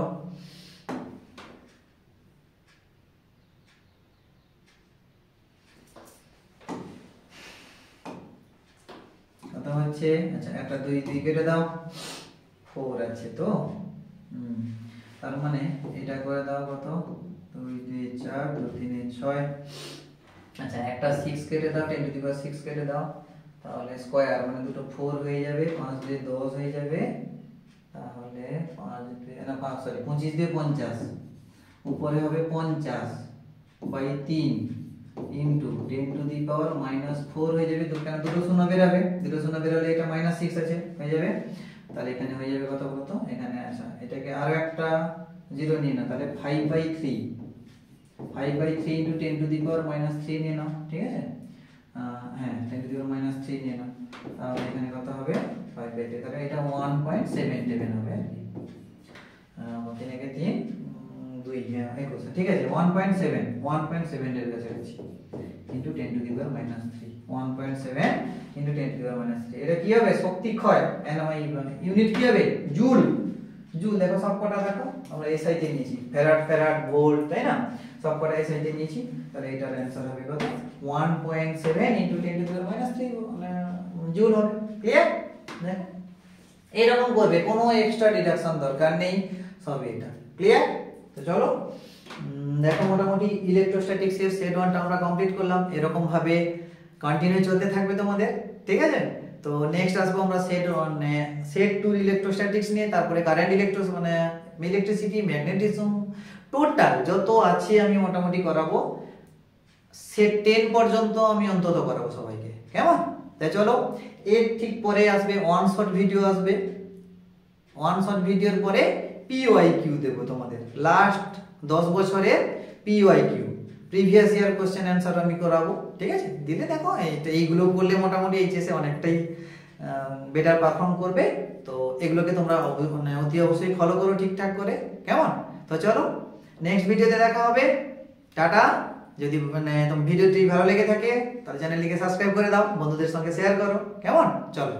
কত হচ্ছে, আচ্ছা একটা 2 কেটে দাও, 4 আছে তো, তার মানে এটা করে দাও কত 2 2 4 2 3 6, আচ্ছা একটা 6 কেটে দাও, 10⁻6 কেটে দাও, তাহলে স্কয়ার মানে দুটো 4 হয়ে যাবে, 5 দিয়ে 10 হয়ে যাবে, তাহলে 5 দিয়ে না 5 সরি 25 দিয়ে 50, উপরে হবে 50/3 ইনটু 10⁻⁻4 হয়ে যাবে, দুটো শূন্য বেরাবে, দুটো শূন্য বেরালে এটা -6 আছে হয়ে যাবে, তাহলে এখানে হয়ে যাবে কত বলতো এখানে, আচ্ছা এটাকে আরো একটা 0 নিয়ে নাও, তাহলে 5/3 ইনটু 10⁻³ নিয়ে নাও, ঠিক আছে, হ্যাঁ 10⁻³ নিয়ে নাও, তাহলে এখানে কত হবে 5/3, তাহলে এটা 1.77 হবে আর কি, 3 × 3 2 21 কোশ্চেন, ঠিক আছে 1.7 এর কাছাকাছি into 10 to the power -3 1.7 into 10 to the power -3 এটা কি হবে শক্তি ক্ষয় ইউনিট কি হবে জুল জুল দেখো সবকটা দেখো আমরা এসআই তে নিয়েছি ফ্যারাড ভোল্ট তাই না সবকটা এসআই তে নিয়েছি তাহলে এটার आंसर হবে কত 1.7 ইনটু 10 টু দি পাওয়ার -3 মানে জুল হবে ক্লিয়ার দেখো এরকম করবে কোনো এক্সট্রা ডিডাকশন দরকার নেই সব এটা ক্লিয়ার তো চলো দেখো মোটামুটি ইলেকট্রোস্ট্যাটিক্স এর সেট 1 টা আমরা কমপ্লিট করলাম এরকম ভাবে কন্টিনিউ চলতে থাকবে তোমাদের ঠিক আছে তো নেক্সট আসবো আমরা সেট 2 ইলেকট্রোস্ট্যাটিক্স নিয়ে তারপরে কারেন্ট মানে ইলেকট্রিসিটি ম্যাগনেটিজম টোটাল যত আছে আমি মোটামুটি করাবো সেট 10 পর্যন্ত আমি অন্তত করাবো সবাইকে কেমন তাই চলো এর ঠিক পরে আসবে ওয়ান শট ভিডিও আসবে ওয়ান শট ভিডিওর পরে পিওআইকিউ দেব তোমাদের লাস্ট 10 বছরের পিওআইকিউ প্রিভিয়াস ইয়ার কোশ্চেন অ্যানসার আমি করাবো ঠিক আছে দিলে দেখো এইগুলো করলে মোটামুটি এইচএসে অনেকটাই বেটার পারফর্ম করবে তো এগুলোকে তোমরা অতি অবশ্যই ফলো করো ঠিকঠাক করে কেমন তো চলো নেক্সট ভিডিওতে দেখা হবে টাটা যদি তোমার ভিডিওটি ভালো লেগে থাকে তাহলে চ্যানেলটিকে সাবস্ক্রাইব করে দাও বন্ধুদের সঙ্গে শেয়ার করো কেমন চলো